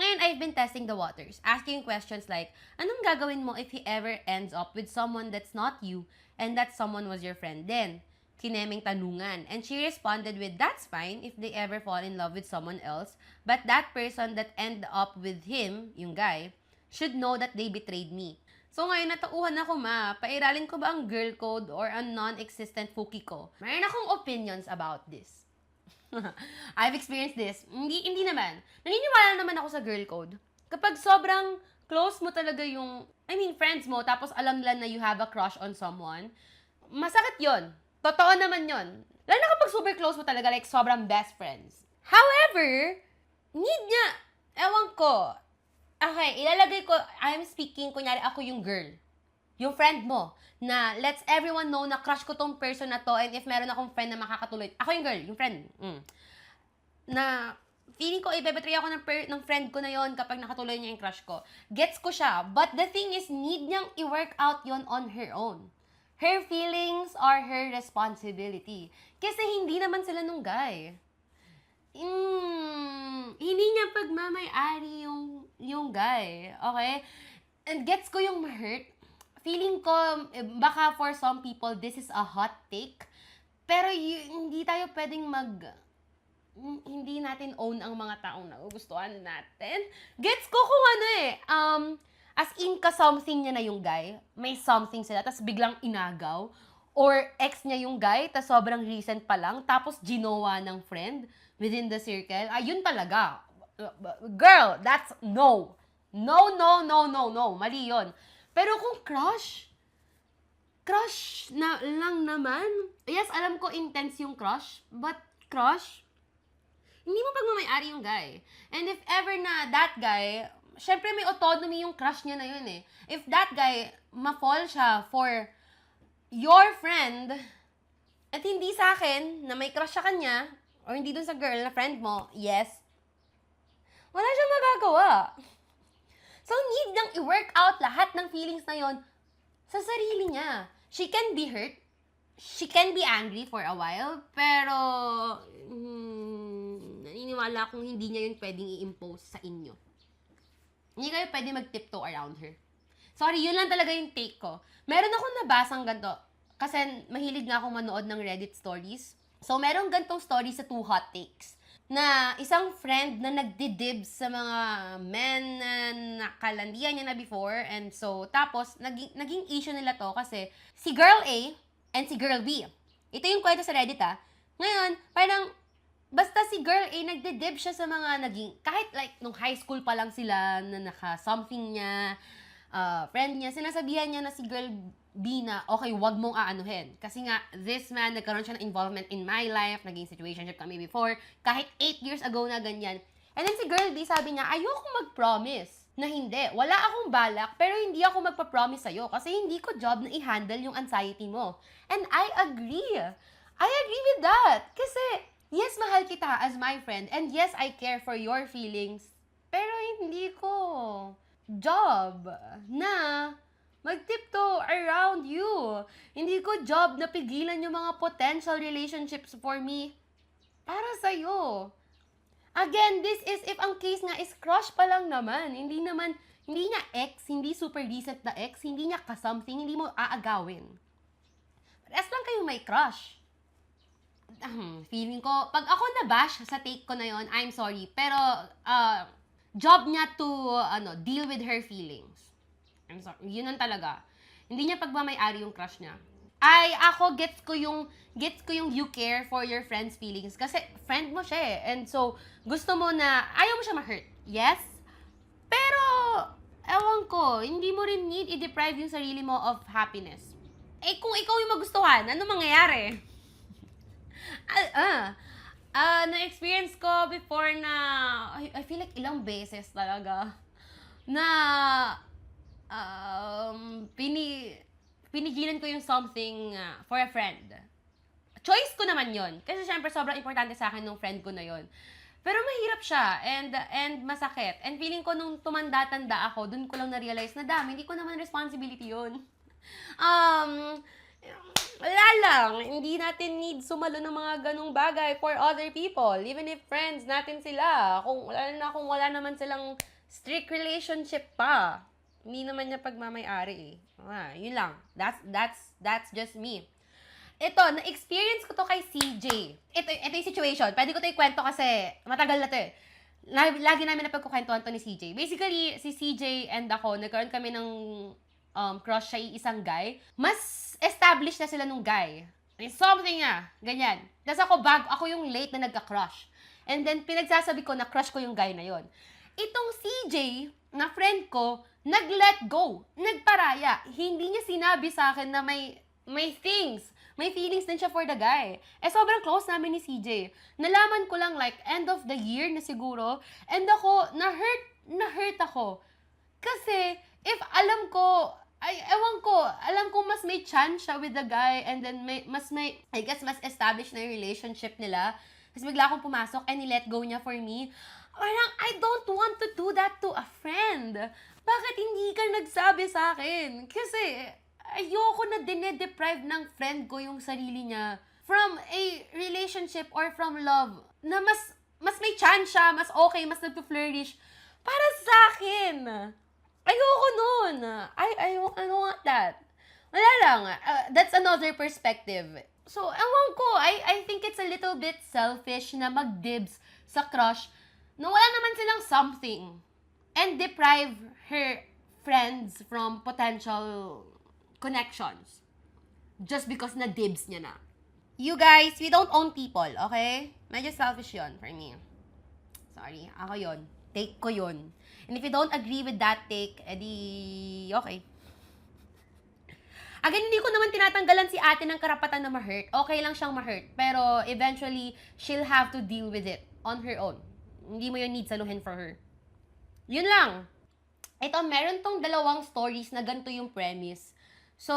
Ngayon, I've been testing the waters, asking questions like, anong gagawin mo if he ever ends up with someone that's not you, and that someone was your friend then? Kineming tanungan. And she responded with, that's fine if they ever fall in love with someone else, but that person that end up with him, yung guy, should know that they betrayed me. So ngayon, natauhan ako, ma. Pairalin ko ba ang girl code or ang non-existent fuki ko? Mayroon akong opinions about this. I've experienced this. Hindi naman. Naniniwala naman ako sa girl code. Kapag sobrang close mo talaga yung, friends mo, tapos alam nila na you have a crush on someone, masakit yon. Totoo naman yon. Lalo na kapag super close mo talaga, like sobrang best friends. However, need niya, ewan ko, okay, ilalagay ko, I'm speaking, kunyari ako yung girl. Yung friend mo, na lets everyone know na crush ko tong person na to and if meron akong friend na makakatuloy, ako yung girl, yung friend. Na feeling ko, ibebetray ako ng friend ko na yon kapag nakatuloy niya yung crush ko. Gets ko siya. But the thing is, need niyang i-work out yon on her own. Her feelings are her responsibility. Kasi hindi naman sila nung guy. Hindi niya pagmamay-ari yung guy. Okay? And gets ko yung ma-hurt. Feeling ko, baka for some people, this is a hot take. Pero hindi tayo pwedeng hindi natin own ang mga taong nagugustuhan natin. Gets ko kung as in ka-something niya na yung guy, may something sila, tas biglang inagaw, or ex niya yung guy, tas sobrang recent pa lang, tapos ginawa ng friend within the circle, ayun talaga. Girl, that's no. No, no, no, no, no. Mali yun. Pero kung crush na lang naman, yes, alam ko intense yung crush, but crush, hindi mo pagmamayari yung guy. And if ever na that guy, syempre may autonomy yung crush niya na yun eh. If that guy, ma-fall siya for your friend, at hindi sa akin, na may crush sa kanya, or hindi dun sa girl na friend mo, yes, wala siyang magagawa. So, need niyang i-work out lahat ng feelings na yon sa sarili niya. She can be hurt. She can be angry for a while, pero naniniwala akong hindi niya yun pwedeng i-impose sa inyo. Hindi kayo pwede mag-tiptoe around her. Sorry, yun lang talaga yung take ko. Meron akong nabasang ganito. Kasi mahilig nga akong manood ng Reddit stories. So, meron gantong story sa 2 hot takes. Na isang friend na nagdidibs sa mga men na nakalandian niya na before. And so, tapos, naging issue nila to kasi si Girl A and si Girl B. Ito yung kwento sa Reddit Ngayon, parang, basta si Girl A, nagdidib siya sa mga naging, kahit like, nung high school pa lang sila, na naka-something niya, friend niya, sinasabihan niya na si Girl be na, okay, wag mong aanuhin. Kasi nga, this man, nagkaroon siya ng involvement in my life, naging situationship kami before, kahit 8 years ago na ganyan. And then si Girl B, sabi niya, ayoko mag-promise na hindi. Wala akong balak, pero hindi ako magpa-promise sa'yo kasi hindi ko job na i-handle yung anxiety mo. And I agree. I agree with that. Kasi, yes, mahal kita as my friend, and yes, I care for your feelings, pero hindi ko job na mag-tiptoe around you. Hindi ko job na pigilan yung mga potential relationships for me para sa'yo. Again, this is if ang case nga is crush pa lang naman. Hindi niya ex, hindi super decent na ex, hindi niya ka-something, hindi mo aagawin. But as lang kayo may crush. Feeling ko, pag ako na-bash sa take ko na yon, I'm sorry. Pero, job niya to, deal with her feelings. I'm sorry. Yun ang talaga. Hindi niya pagmamayari yung crush niya. Ako, gets ko yung you care for your friend's feelings. Kasi, friend mo siya eh. And so, gusto mo na, ayaw mo siya ma-hurt. Yes? Pero, ewan ko, hindi mo rin need i-deprive yung sarili mo of happiness. Eh, kung ikaw yung magustuhan, ano mangyayari? Na-experience ko before na, I feel like ilang beses talaga, na, pinigilan ko yung something for a friend. Choice ko naman yon. Kasi syempre, sobrang importante sa akin nung friend ko na yon. Pero mahirap siya and masakit. And feeling ko nung tumanda-tanda ako, dun ko lang na-realize na hindi ko naman responsibility yun. Wala lang. Hindi natin need sumalo ng mga ganong bagay for other people. Even if friends natin sila. Kung wala naman silang strict relationship pa. Hindi naman niya pagmamayari eh. Yun lang. That's just me. Ito, na-experience ko to kay CJ. Ito yung situation. Pwede ko to ikwento kasi matagal na to eh. Lagi namin napagkukwentuhan to ni CJ. Basically, si CJ and ako, nagkaroon kami ng crush sa isang guy. Mas established na sila nung guy. Something nga, ganyan. Tapos ako yung late na nagka-crush. And then, pinagsasabi ko na crush ko yung guy na yon. Itong CJ, na friend ko, nag-let go. Nagparaya. Hindi niya sinabi sa akin na may things. May feelings din siya for the guy. Sobrang close namin ni CJ. Nalaman ko lang like end of the year na siguro. And ako, na-hurt ako. Kasi, if alam ko mas may chance siya with the guy and then mas established na yung relationship nila. Tapos bigla akong pumasok and ni-let go niya for me. Parang, I don't want to do that to a friend. Bakit hindi ka nagsabi sa akin? Kasi, ayoko na dinedeprive ng friend ko yung sarili niya from a relationship or from love na mas may chance siya, mas okay, mas nagpo-flourish para sa akin. Ayoko nun. I don't want that. Wala lang. That's another perspective. So, ewan ko. I think it's a little bit selfish na mag-dibs sa crush na wala naman silang something and deprive her friends from potential connections just because na dibs niya na. You guys, we don't own people, okay? Medyo selfish yun for me. Sorry, ako yun. Take ko yun. And if you don't agree with that take, edi okay. Again, hindi ko naman tinatanggalan si ate ng karapatan na ma-hurt. Okay lang siyang ma-hurt. Pero eventually, she'll have to deal with it on her own. Hindi mo yun need saluhin for her. Yun lang. Ito, meron tong dalawang stories na ganito yung premise. So,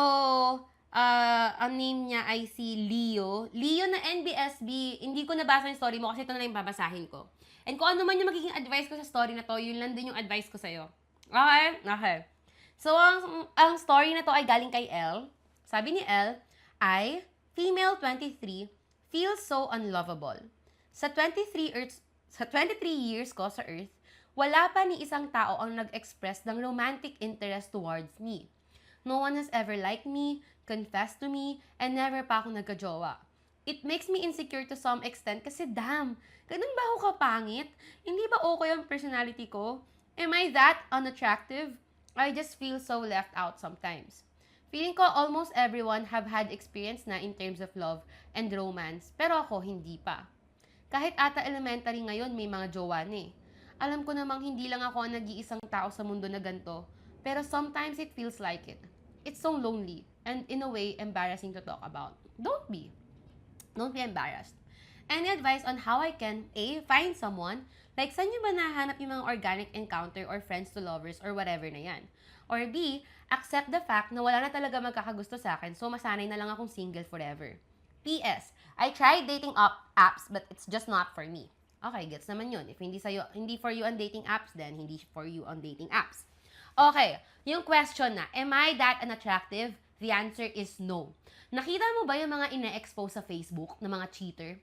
ang name niya ay si Leo. Leo na NBSB, hindi ko nabasa yung story mo kasi ito na lang yung babasahin ko. And kung ano man yung magiging advice ko sa story na to, yun lang din yung advice ko sa'yo. Okay? Okay. So, ang story na to ay galing kay Elle. Sabi ni Elle, I, female 23, feel so unlovable. Sa 23 years ko sa Earth, wala pa ni isang tao ang nag-express ng romantic interest towards me. No one has ever liked me, confessed to me, and never pa ako nagka-jowa. It makes me insecure to some extent kasi damn, ganun ba ako kapangit? Hindi ba okay ang personality ko? Am I that unattractive? I just feel so left out sometimes. Feeling ko almost everyone have had experience na in terms of love and romance, pero ako hindi pa. Kahit ata elementary ngayon may mga jowa na eh. Alam ko namang hindi lang ako ang nag-iisang tao sa mundo na ganito, pero sometimes it feels like it. It's so lonely. and in a way, embarrassing to talk about. Don't be. Don't be embarrassed. Any advice on how I can, A, find someone? Like, saan nyo ba nahanap yung mga organic encounter or friends to lovers or whatever na yan? Or B, accept the fact na wala na talaga magkakagusto sa akin, so masanay na lang akong single forever. P.S. I tried dating apps, but it's just not for me. Okay, gets naman yun. If hindi for you on dating apps, then hindi for you on dating apps. Okay, yung question na, am I that unattractive? The answer is no. Nakita mo ba yung mga ine-expose sa Facebook na mga cheater?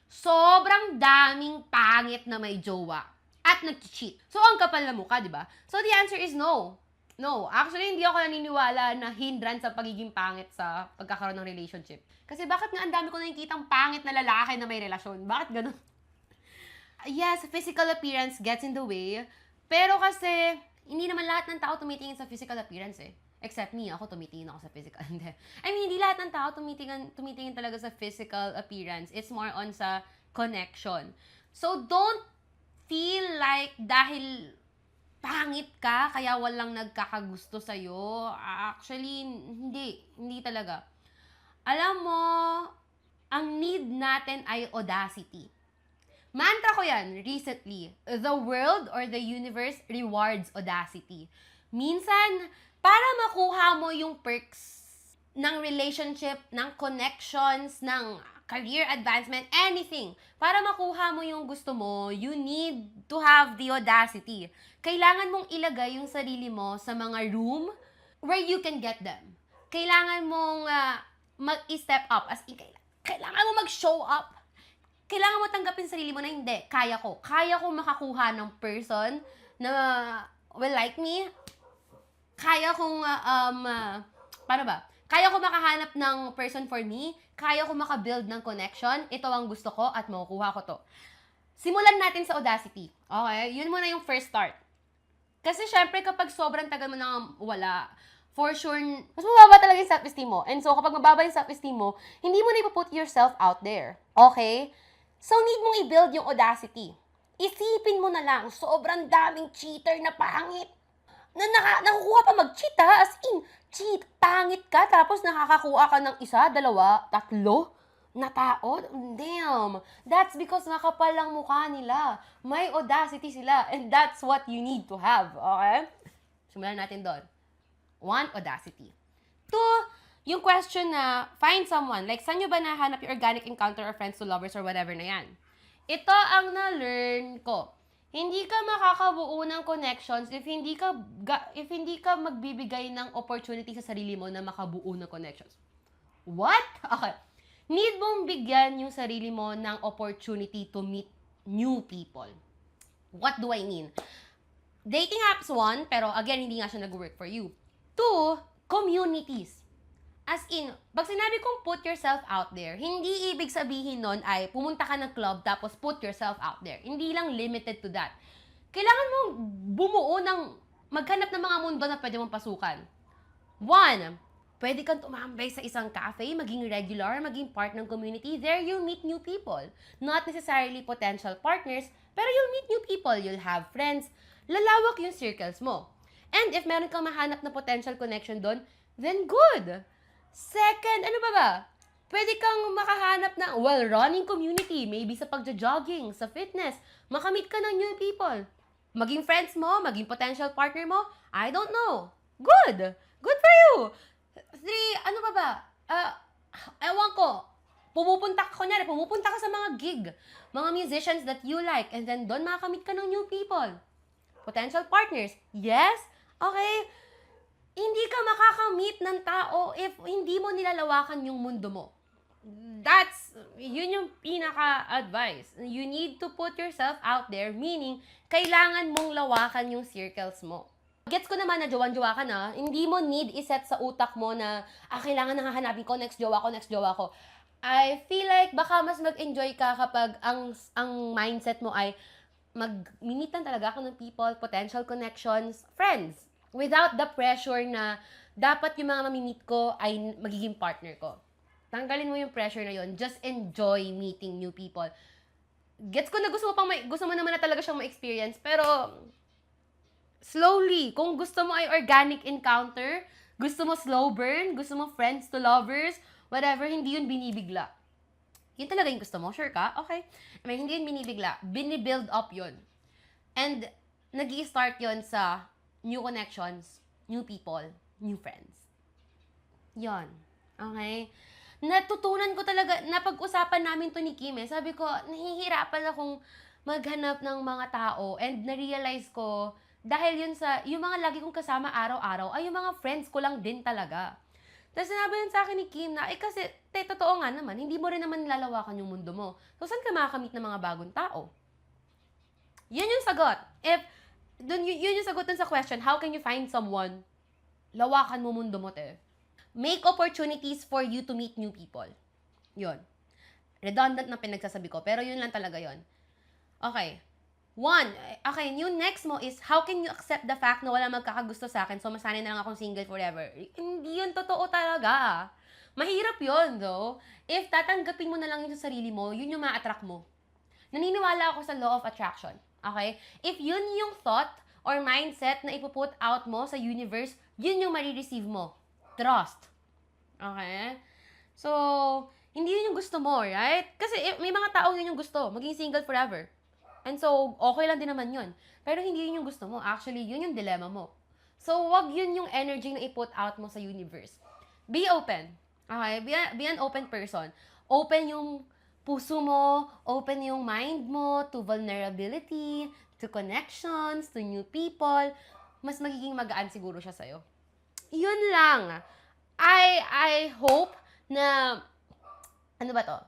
Sobrang daming pangit na may jowa at nag-cheat. So, ang kapal na mukha, di ba? So, the answer is no. No. Actually, hindi ako naniniwala na hindrance sa pagiging pangit sa pagkakaroon ng relationship. Kasi bakit nga ang dami ko nakikitang pangit na lalaki na may relasyon? Bakit ganun? Yes, physical appearance gets in the way. Pero kasi, hindi naman lahat ng tao tumitingin sa physical appearance eh. Except me, ako tumitingin ako sa physical. Hindi. I mean, hindi lahat ng tao tumitingin talaga sa physical appearance. It's more on sa connection. So, don't feel like dahil pangit ka, kaya walang nagkakagusto sa'yo. Actually, hindi. Hindi talaga. Alam mo, ang need natin ay audacity. Mantra ko yan recently. The world or the universe rewards audacity. Minsan, para makuha mo yung perks ng relationship, ng connections, ng career advancement, anything, para makuha mo yung gusto mo, you need to have the audacity. Kailangan mong ilagay yung sarili mo sa mga room where you can get them. Kailangan mong mag-step up. As in, kailangan mo mag-show up. Kailangan mo tanggapin sarili mo na hindi, kaya ko. Kaya ko makakuha ng person na will like me. Kaya kong, paano ba? Kaya ko makahanap ng person for me. Kaya ko makabuild ng connection. Ito ang gusto ko at makukuha ko to. Simulan natin sa audacity. Okay? Yun muna yung first start. Kasi syempre kapag sobrang tagal mo nang wala, for sure, mas mababa talaga yung self-esteem mo. And so kapag mababa yung self-esteem mo, hindi mo na ipaput yourself out there. Okay? So need mong i-build yung audacity. Isipin mo na lang, sobrang daming cheater na pangit. Nakukuha pa mag-cheat ha, as in, cheat, pangit ka, tapos nakakakuha ka ng isa, dalawa, tatlo na tao. Damn, that's because makapal lang mukha nila. May audacity sila, and that's what you need to have, okay? Simulan natin doon. 1, audacity. 2, yung question na, find someone, like, saan nyo ba nahanap yung organic encounter or friends to lovers or whatever na yan? Ito ang na-learn ko. Hindi ka makakabuo ng connections if hindi ka magbibigay ng opportunity sa sarili mo na makabuo ng connections. What? Okay. Need mong bigyan yung sarili mo ng opportunity to meet new people. What do I mean? Dating apps 1, pero again, hindi nga siya nag-work for you. 2, communities. As in, pag sinabi kong put yourself out there, hindi ibig sabihin nun ay pumunta ka ng club tapos put yourself out there. Hindi lang limited to that. Kailangan mong bumuo maghanap ng mga mundo na pwede mong pasukan. 1, pwede kang tumambay sa isang cafe, maging regular, maging part ng community. There you'll meet new people. Not necessarily potential partners, pero you'll meet new people. You'll have friends. Lalawak yung circles mo. And if meron kang mahanap na potential connection doon, then good. Second, ano ba? Pwede kang makahanap ng running community, maybe sa pagja-jogging, sa fitness, makamit ka ng new people. Maging friends mo, maging potential partner mo, I don't know. Good. Good for you. 3, ano ba? Ewan ko. Pumupunta ka sa mga gig, mga musicians that you like, and then doon makakamit ka ng new people. Potential partners. Yes? Okay. Hindi ka makakamit ng tao if hindi mo nilalawakan yung mundo mo. Yun yung pinaka-advice. You need to put yourself out there, meaning, kailangan mong lawakan yung circles mo. Gets ko naman na jowa ka na, hindi mo need iset sa utak mo na, kailangan nang hahanapin ko, next jowa ko. I feel like baka mas mag-enjoy ka kapag ang mindset mo ay mag-mimitan talaga ako ng people, potential connections, friends. Without the pressure na dapat yung mga mamimit ko ay magiging partner ko. Tanggalin mo yung pressure na yun. Just enjoy meeting new people. Gets ko na gusto mo naman na talaga siyang ma-experience, pero slowly, kung gusto mo ay organic encounter, Gusto mo slow burn? Gusto mo friends to lovers? Whatever, hindi yun binibigla. Yun talaga yung gusto mo? Sure ka? Okay. I mean, hindi yun binibigla. Binibuild up yun. And nag-i-start yun sa new connections, new people, new friends. Yon. Okay? Natutunan ko talaga, napag-usapan namin to ni Kim eh. Sabi ko, nahihirapan akong maghanap ng mga tao and na-realize ko, dahil yun sa, yung mga lagi kong kasama araw-araw, ay yung mga friends ko lang din talaga. Tapos sinabi yun sa akin ni Kim na, kasi, totoo nga naman, hindi mo rin naman nilalawakan yung mundo mo. So, saan ka makakamit ng mga bagong tao? Yun yung sagot. Yun yung sagot dun sa question, how can you find someone? Lawakan mo mundo mo, te. Make opportunities for you to meet new people. Yun. Redundant na pinagsasabi ko, pero yun lang talaga yun. Okay. Okay, yung next mo is, how can you accept the fact na wala magkakagusto sa akin, so masanay na lang akong single forever? Hindi yun totoo talaga. Mahirap yun, though. If tatanggapin mo na lang yun sa sarili mo, yun yung ma-attract mo. Naniniwala ako sa law of attraction. Okay? If yun yung thought or mindset na ipuput out mo sa universe, yun yung marireceive mo. Trust. Okay? So, hindi yun yung gusto mo, right? Kasi may mga tao yun yung gusto, maging single forever. And so, okay lang din naman yun. Pero hindi yun yung gusto mo. Actually, yun yung dilemma mo. So, wag yun yung energy na i-put out mo sa universe. Be open. Okay? Be an open person. Open yung puso mo, open yung mind mo to vulnerability, to connections, to new people. Mas magiging magaan siguro siya sa'yo. Yun lang. I hope na, ano ba to?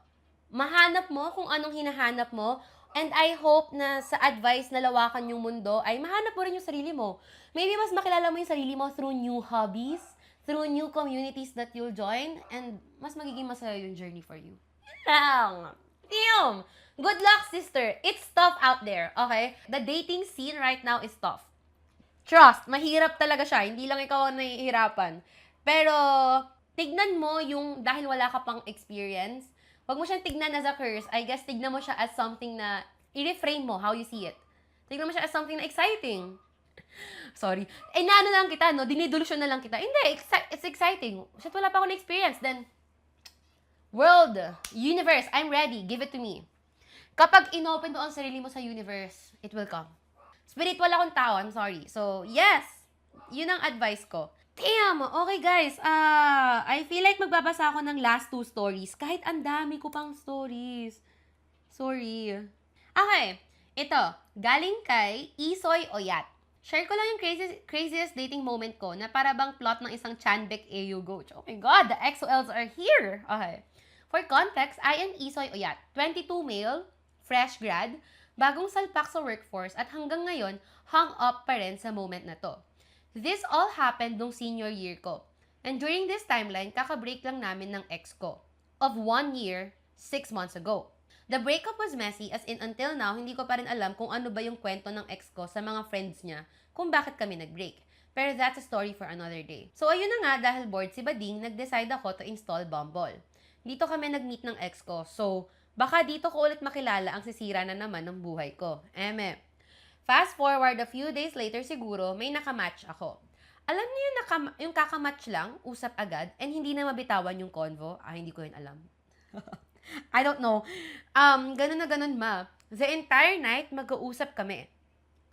Mahanap mo kung anong hinahanap mo. And I hope na sa advice na lawakan yung mundo, ay mahanap mo rin yung sarili mo. Maybe mas makilala mo yung sarili mo through new hobbies, through new communities that you'll join, and mas magiging masaya yung journey for you. Yun lang. Damn! Good luck, sister. It's tough out there, okay? The dating scene right now is tough. Trust, mahirap talaga siya. Hindi lang ikaw ang nahihirapan. Pero, tignan mo yung, dahil wala ka pang experience, wag mo siyang tignan as a curse. I guess, tignan mo siya as something na, i-reframe mo how you see it. Tignan mo siya as something na exciting. Sorry. Naano lang kita, no? Dinidelusyon na lang kita. Hindi, it's exciting. Shit, wala pa ako na-experience. Then, world, universe, I'm ready. Give it to me. Kapag inopen mo ang sarili mo sa universe, it will come. Spiritual akong tao, I'm sorry. So, yes, yun ang advice ko. Damn! Okay guys, I feel like magbabasa ako ng last 2 stories. Kahit ang dami ko pang stories. Sorry. Okay, ito. Galing kay Isoy Oyat. Share ko lang yung craziest dating moment ko na para bang plot ng isang Chanbek AU Goach. Oh my God, the XOLs are here! Okay. For context, I am Isoy Oyat. 22 male, fresh grad, bagong salpak sa workforce at hanggang ngayon, hung up pa rin sa moment na to. This all happened nung senior year ko. And during this timeline, kaka-break lang namin ng ex ko. Of 1 year, 6 months ago. The breakup was messy as in until now, hindi ko pa rin alam kung ano ba yung kwento ng ex ko sa mga friends niya kung bakit kami nag-break. Pero that's a story for another day. So ayun na nga, dahil bored si Bading, nag-decide ako to install Bumble. Dito kami nag-meet ng ex ko. So, baka dito ko ulit makilala ang sisira na naman ng buhay ko. Fast forward a few days later siguro, may nakamatch ako. Alam niyo yung kakamatch lang, usap agad, and hindi na mabitawan yung convo? Hindi ko yun alam. I don't know. Ganun na ganun ma. The entire night, mag-uusap kami.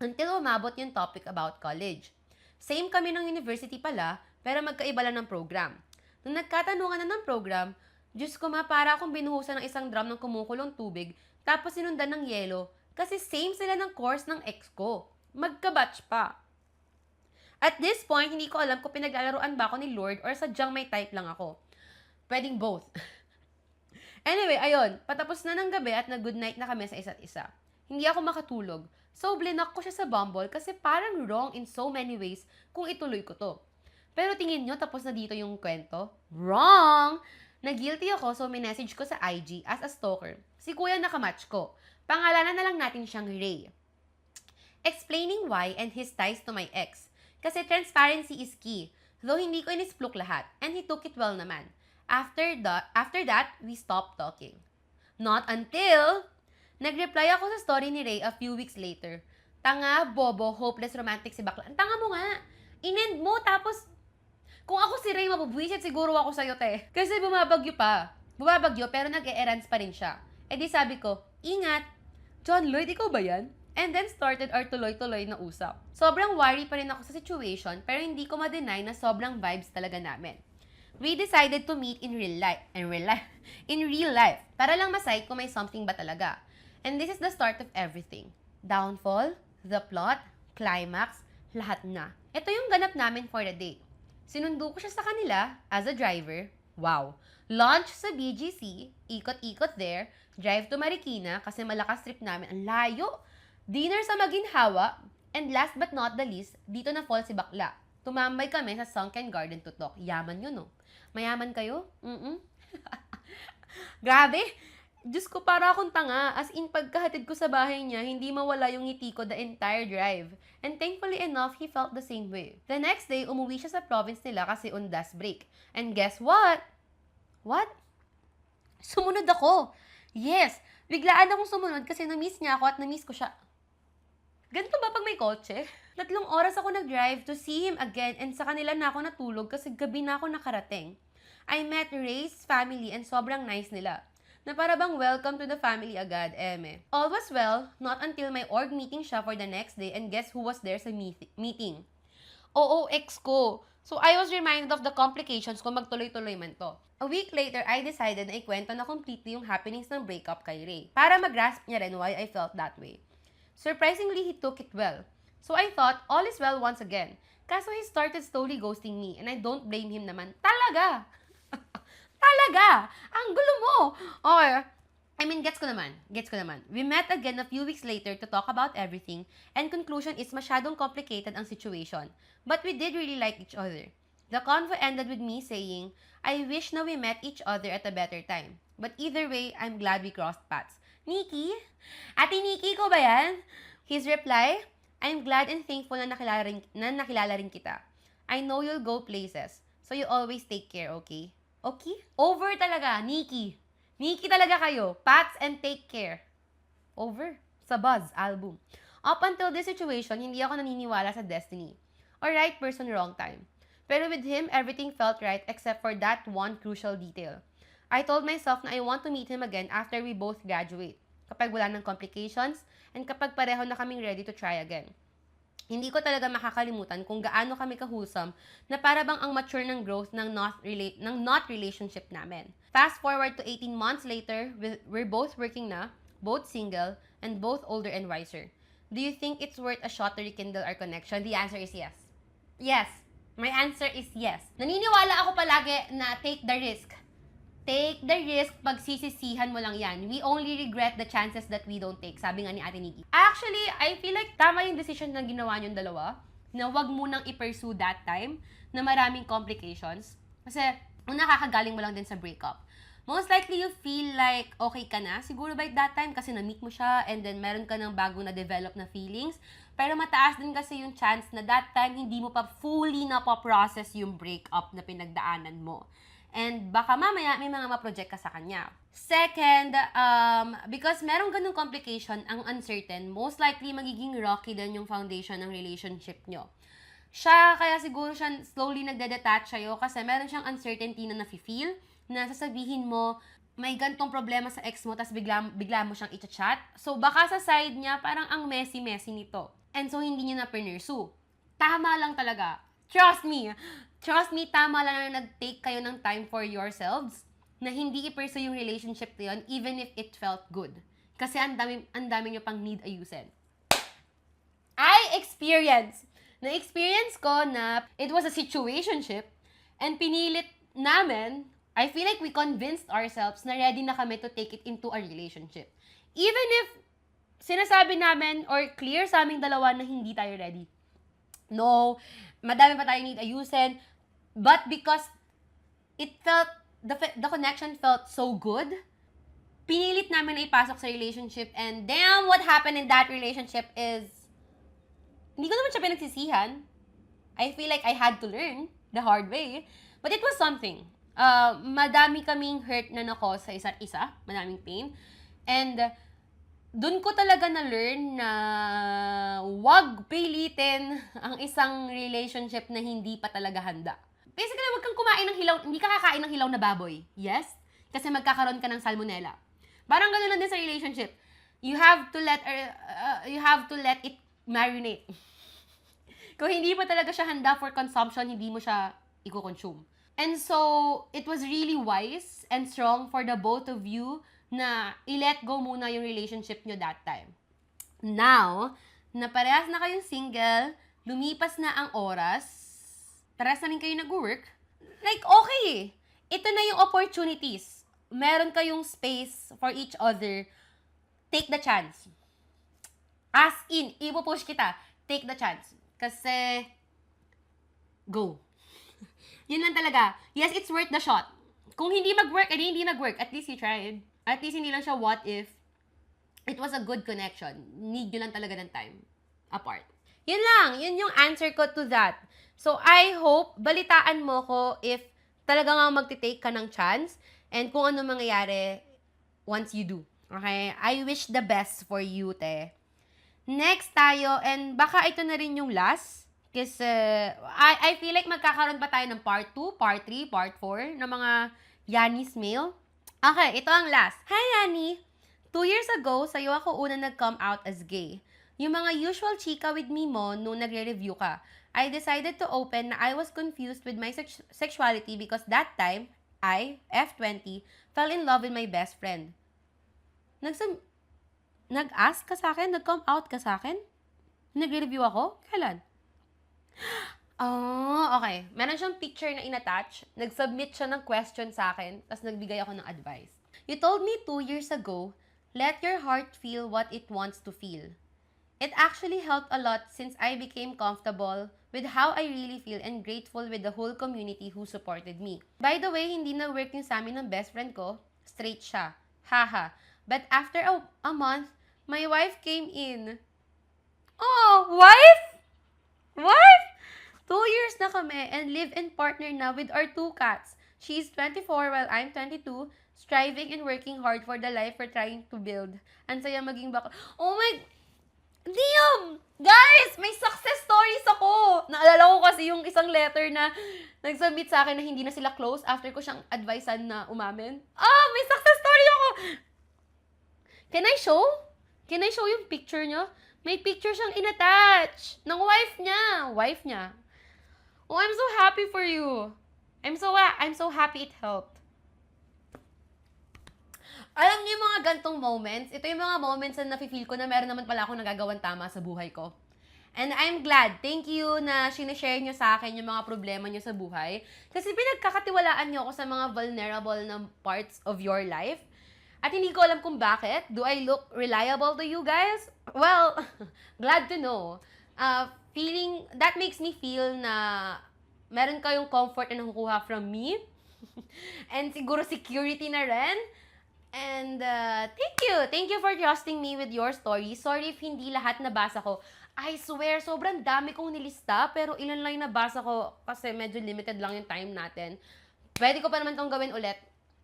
Until umabot yung topic about college. Same kami ng university pala, pero magkaiba lang ng program. Nung nagkatanungan na ng program, Diyos ko ma, para akong binuhusan ng isang drum ng kumukulong tubig, tapos sinundan ng yelo, kasi same sila ng course ng ex ko. Magka-batch pa. At this point, hindi ko alam kung pinaglalaroan ba ako ni Lord or sadyang may type lang ako. Pwedeng both. Anyway, ayun. Patapos na ng gabi at nag-good night na kami sa isa't isa. Hindi ako makatulog. So, blinak ko siya sa Bumble kasi parang wrong in so many ways kung ituloy ko to. Pero tingin nyo, tapos na dito yung kwento? Wrong! Nag-guilty ako so minessage ko sa IG as a stalker. Si kuya nakamatch ko. Pangalanan na lang natin siyang Ray. Explaining why and his ties to my ex. Kasi transparency is key. Though hindi ko inispluk lahat. And he took it well naman. After that, we stopped talking. Not until nag-reply ako sa story ni Ray a few weeks later. Tanga, bobo, hopeless romantic si bakla. Ang tanga mo nga. Inend mo tapos Kung ako si Ray, mabubwisit siguro ako sa'yo, te. Kasi bumabagyo pa. Bumabagyo, pero nag-e-errands pa rin siya. Eh di sabi ko, ingat! John Lloyd, ikaw ba yan? And then started our tuloy-tuloy na usap. Sobrang worry pa rin ako sa situation, pero hindi ko ma-deny na sobrang vibes talaga namin. We decided to meet in real life. In real life. Para lang masay kung may something ba talaga. And this is the start of everything. Downfall, the plot, climax, lahat na. Ito yung ganap namin for the day. Sinundo ko siya sa kanila as a driver. Wow. Launch sa BGC, ikot-ikot there, drive to Marikina kasi malakas trip namin. Ang layo. Dinner sa Maginhawa, and last but not the least, dito na fall si Bakla. Tumambay kami sa Sunken Garden Tutok. Yaman yun, no? Mayaman kayo? Grabe! Diyos ko, para akong tanga. As in, pagkahatid ko sa bahay niya, hindi mawala yung ngiti ko the entire drive. And thankfully enough, he felt the same way. The next day, umuwi siya sa province nila kasi on das break. And guess what? What? Sumunod ako. Yes! Biglaan akong sumunod kasi na-miss niya ako at na-miss ko siya. Ganito ba pag may kotse? 3 oras ako nag-drive to see him again and sa kanila na ako natulog kasi gabi na ako nakarating. I met Ray's family and sobrang nice nila. Na para bang welcome to the family agad, eme. All was well, not until my org meeting siya for the next day and guess who was there sa meeting? Oo, ex ko. So I was reminded of the complications kung magtuloy-tuloy man to. A week later, I decided na ikwento na completely yung happenings ng breakup kay Ray para mag-grasp niya rin why I felt that way. Surprisingly, he took it well. So I thought, all is well once again. Kaso he started slowly ghosting me and I don't blame him naman. Talaga! Talaga! Ang gulo mo! Okay. I mean, gets ko naman. We met again a few weeks later to talk about everything and conclusion is masyadong complicated ang situation. But we did really like each other. The convo ended with me saying, I wish na we met each other at a better time. But either way, I'm glad we crossed paths. Nikki? Ate Nikki, ko ba yan? His reply, I'm glad and thankful na nakilala rin kita. I know you'll go places, so you always take care, okay? Okay? Over talaga, Nikki. Nikki talaga kayo. Pats and take care. Over. Sa Buzz album. Up until this situation, hindi ako naniniwala sa destiny. Or right person, wrong time. Pero with him, everything felt right except for that one crucial detail. I told myself na I want to meet him again after we both graduate. Kapag wala ng complications, and kapag pareho na kaming ready to try again. Hindi ko talaga makakalimutan kung gaano kami kahusam na para bang ang mature ng growth ng not relationship namin. Fast forward to 18 months later, we're both working na, both single, and both older and wiser. Do you think it's worth a shot to rekindle our connection? The answer is yes. Yes. My answer is yes. Naniniwala ako palagi na take the risk. Take the risk, pagsisisihan mo lang yan. We only regret the chances that we don't take, sabi nga ni Ate Nikki. Actually, I feel like tama yung decision na ginawa niyong dalawa, na wag munang i-pursue that time, na maraming complications. Kasi, nakakagaling mo lang din sa breakup. Most likely, you feel like okay ka na, siguro by that time, kasi na-meet mo siya, and then meron ka ng bagong na-develop na feelings. Pero mataas din kasi yung chance na that time, hindi mo pa fully na-process yung breakup na pinagdaanan mo. And baka mamaya may mga ma-project ka sa kanya. Second, because merong ganung complication, ang uncertain, most likely magiging rocky din yung foundation ng relationship nyo. Siya, kaya siguro siya slowly nagde-detach sa'yo kasi meron siyang uncertainty na nafe-feel, na sasabihin mo, may gantong problema sa ex mo, tas bigla mo siyang i-chat. So baka sa side niya, parang ang messy-messy nito. And so hindi niya na pinursue. Tama lang talaga. Trust me, tama lang na nag-take kayo ng time for yourselves na hindi i-pursue yung relationship na yun even if it felt good. Kasi ang dami nyo pang need ayusin. Na-experience ko na it was a situationship and pinilit namin, I feel like we convinced ourselves na ready na kami to take it into a relationship. Even if sinasabi namin or clear sa aming dalawa na hindi tayo ready. No, madami pa tayo need ayusin. But because it felt, the connection felt so good, pinilit namin na ipasok sa relationship and damn, what happened in that relationship is, hindi ko naman siya pinagsisihan. I feel like I had to learn the hard way. But it was something. Madami kaming hurt na nako sa isa't isa, madaming pain. And dun ko talaga na-learn na wag pilitin ang isang relationship na hindi pa talaga handa. Basically, wag kang kumain ng hilaw, hindi ka kakain ng hilaw na baboy. Yes? Kasi magkakaroon ka ng salmonella. Parang gano'n lang din sa relationship. You have to let it marinate. Kung hindi pa talaga siya handa for consumption, hindi mo siya i-consume. And so, it was really wise and strong for the both of you na i-let go muna yung relationship nyo that time. Now, na parehas na kayong single, lumipas na ang oras, parehas na rin kayo nag-work, like, okay. Ito na yung opportunities. Meron kayong space for each other. Take the chance. As in, ipupush kita. Take the chance. Kasi, go. Yun lang talaga. Yes, it's worth the shot. Kung hindi mag-work, hindi nag-work. At least you tried. At least hindi lang siya what if. It was a good connection. Need nyo lang talaga ng time apart. Yun lang. Yun yung answer ko to that. So, I hope, balitaan mo ko if talaga nga magti-take ka ng chance and kung ano mangyayari once you do. Okay? I wish the best for you, te. Next tayo, and baka ito na rin yung last. Kasi, I feel like magkakaroon pa tayo ng part 2, part 3, part 4 ng mga Yanni's mail. Okay, ito ang last. Hi, Yanni! 2 years ago, sa'yo ako una nag-come out as gay. Yung mga usual chika with me mo nung nagre-review ka. I decided to open na I was confused with my sexuality because that time, I, F20, fell in love with my best friend. Nag-ask ka sa akin? Nag-come out ka sa akin? Nagre-review ako? Kailan? Oh, okay. Meron siyang picture na inattach. Nag-submit siya ng question sa akin, tapos nagbigay ako ng advice. You told me 2 years ago, let your heart feel what it wants to feel. It actually helped a lot since I became comfortable with how I really feel and grateful with the whole community who supported me. By the way, hindi na-work yung sa amin ng best friend ko. Straight siya. Haha. But after a month, my wife came in. Oh, wife? Wife? 2 years na kami and live-in partner na with our 2 cats. She's 24 while I'm 22, striving and working hard for the life we're trying to build. Ang saya maging bakla. Oh my... Damn! Guys, may success stories ako! Naalala ko kasi yung isang letter na nag-submit sa akin na hindi na sila close after ko siyang advisean na umamin. Ah, may success story ako! Can I show? Can I show yung picture niya? May picture siyang inattach ng wife niya. Wife niya. Oh, I'm so happy for you. I'm so happy it helped. Alam niyo yung mga gantong moments, ito yung mga moments na nafe-feel ko na meron naman pala akong nagagawang tama sa buhay ko. And I'm glad. Thank you na sinishare nyo sa akin yung mga problema nyo sa buhay. Kasi pinagkakatiwalaan nyo ako sa mga vulnerable na parts of your life. At hindi ko alam kung bakit. Do I look reliable to you guys? Well, glad to know. That makes me feel na meron kayong comfort na nakukuha from me. And siguro security na rin. And thank you. Thank you for trusting me with your story. Sorry if hindi lahat nabasa ko. I swear, sobrang dami kong nilista, pero ilan lang yung nabasa ko kasi medyo limited lang yung time natin. Pwede ko pa naman itong gawin ulit.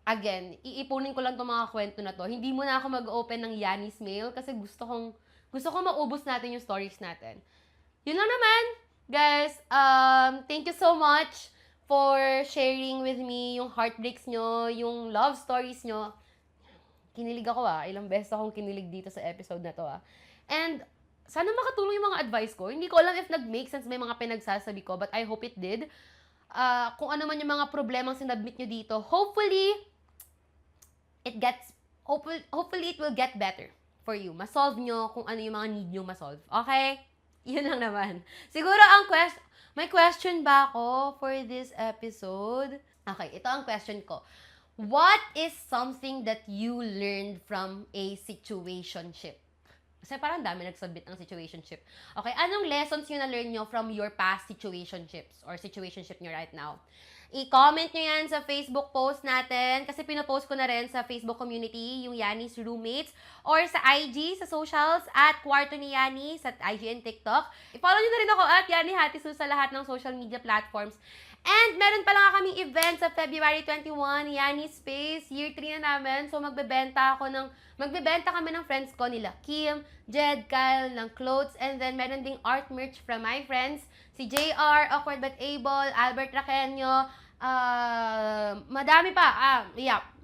Again, iipunin ko lang itong mga kwento na to. Hindi mo na ako mag-open ng Yanni's mail kasi gusto kong maubos natin yung stories natin. Yun lang naman, guys. Thank you so much for sharing with me yung heartbreaks nyo, yung love stories nyo. Kinilig ako ilang beses akong kinilig dito sa episode na to And sana makatulong yung mga advice ko. Hindi ko alam if nag-make sense may mga pinagsasabi ko, but I hope it did. Kung ano man yung mga problemang sinabmit nyo dito, hopefully it will get better for you. Ma-solve nyo kung ano yung mga need nyo ma-solve. Okay? Yun lang naman. Siguro may question ba ako for this episode? Okay, ito ang question ko. What is something that you learned from a situationship? Kasi parang dami nagsubmit ng situationship. Okay, anong lessons yung na-learn nyo from your past situationships or situationship nyo right now? I-comment nyo yan sa Facebook post natin kasi pinopost ko na rin sa Facebook community yung Yanni's Roommates or sa IG, sa socials at Kwarto ni Yanni sa IG and TikTok. I-follow nyo na rin ako at Yanni Hatisu sa lahat ng social media platforms. And meron pa lang kaming event sa February 21, Yani Space, year 3 na namin. So magbebenta kami ng friends ko nila Kim, Jed, Kyle ng clothes, and then meron ding art merch from my friends, si JR, Awkward But Able, Albert Raqueño, madami pa.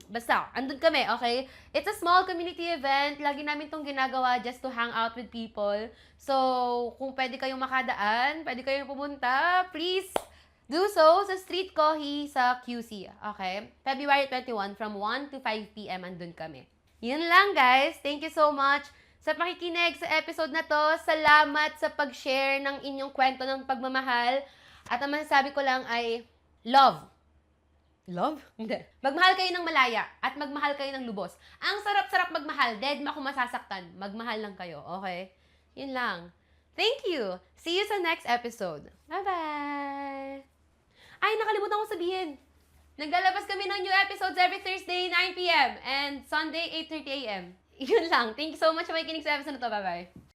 Basta, andun kami, okay? It's a small community event. Lagi namin tong ginagawa just to hang out with people. So, kung pwede kayong makadaan, pwede kayong pumunta, please do so sa Street Coffee sa QC, okay? February 21 from 1 to 5 p.m. andun kami. Yun lang, guys. Thank you so much sa pakikinig sa episode na to. Salamat sa pag-share ng inyong kwento ng pagmamahal. At ang masasabi ko lang ay love. Love? Hindi. Magmahal kayo ng malaya at magmahal kayo ng lubos. Ang sarap-sarap magmahal. Dead ma kung masasaktan. Magmahal lang kayo, okay? Yun lang. Thank you. See you sa next episode. Bye-bye! Ay, nakalimutan ko sabihin. Naglalabas kami ng new episodes every Thursday, 9 p.m. and Sunday, 8:30 a.m. Yun lang. Thank you so much for makikinig sa episode na to. Bye-bye!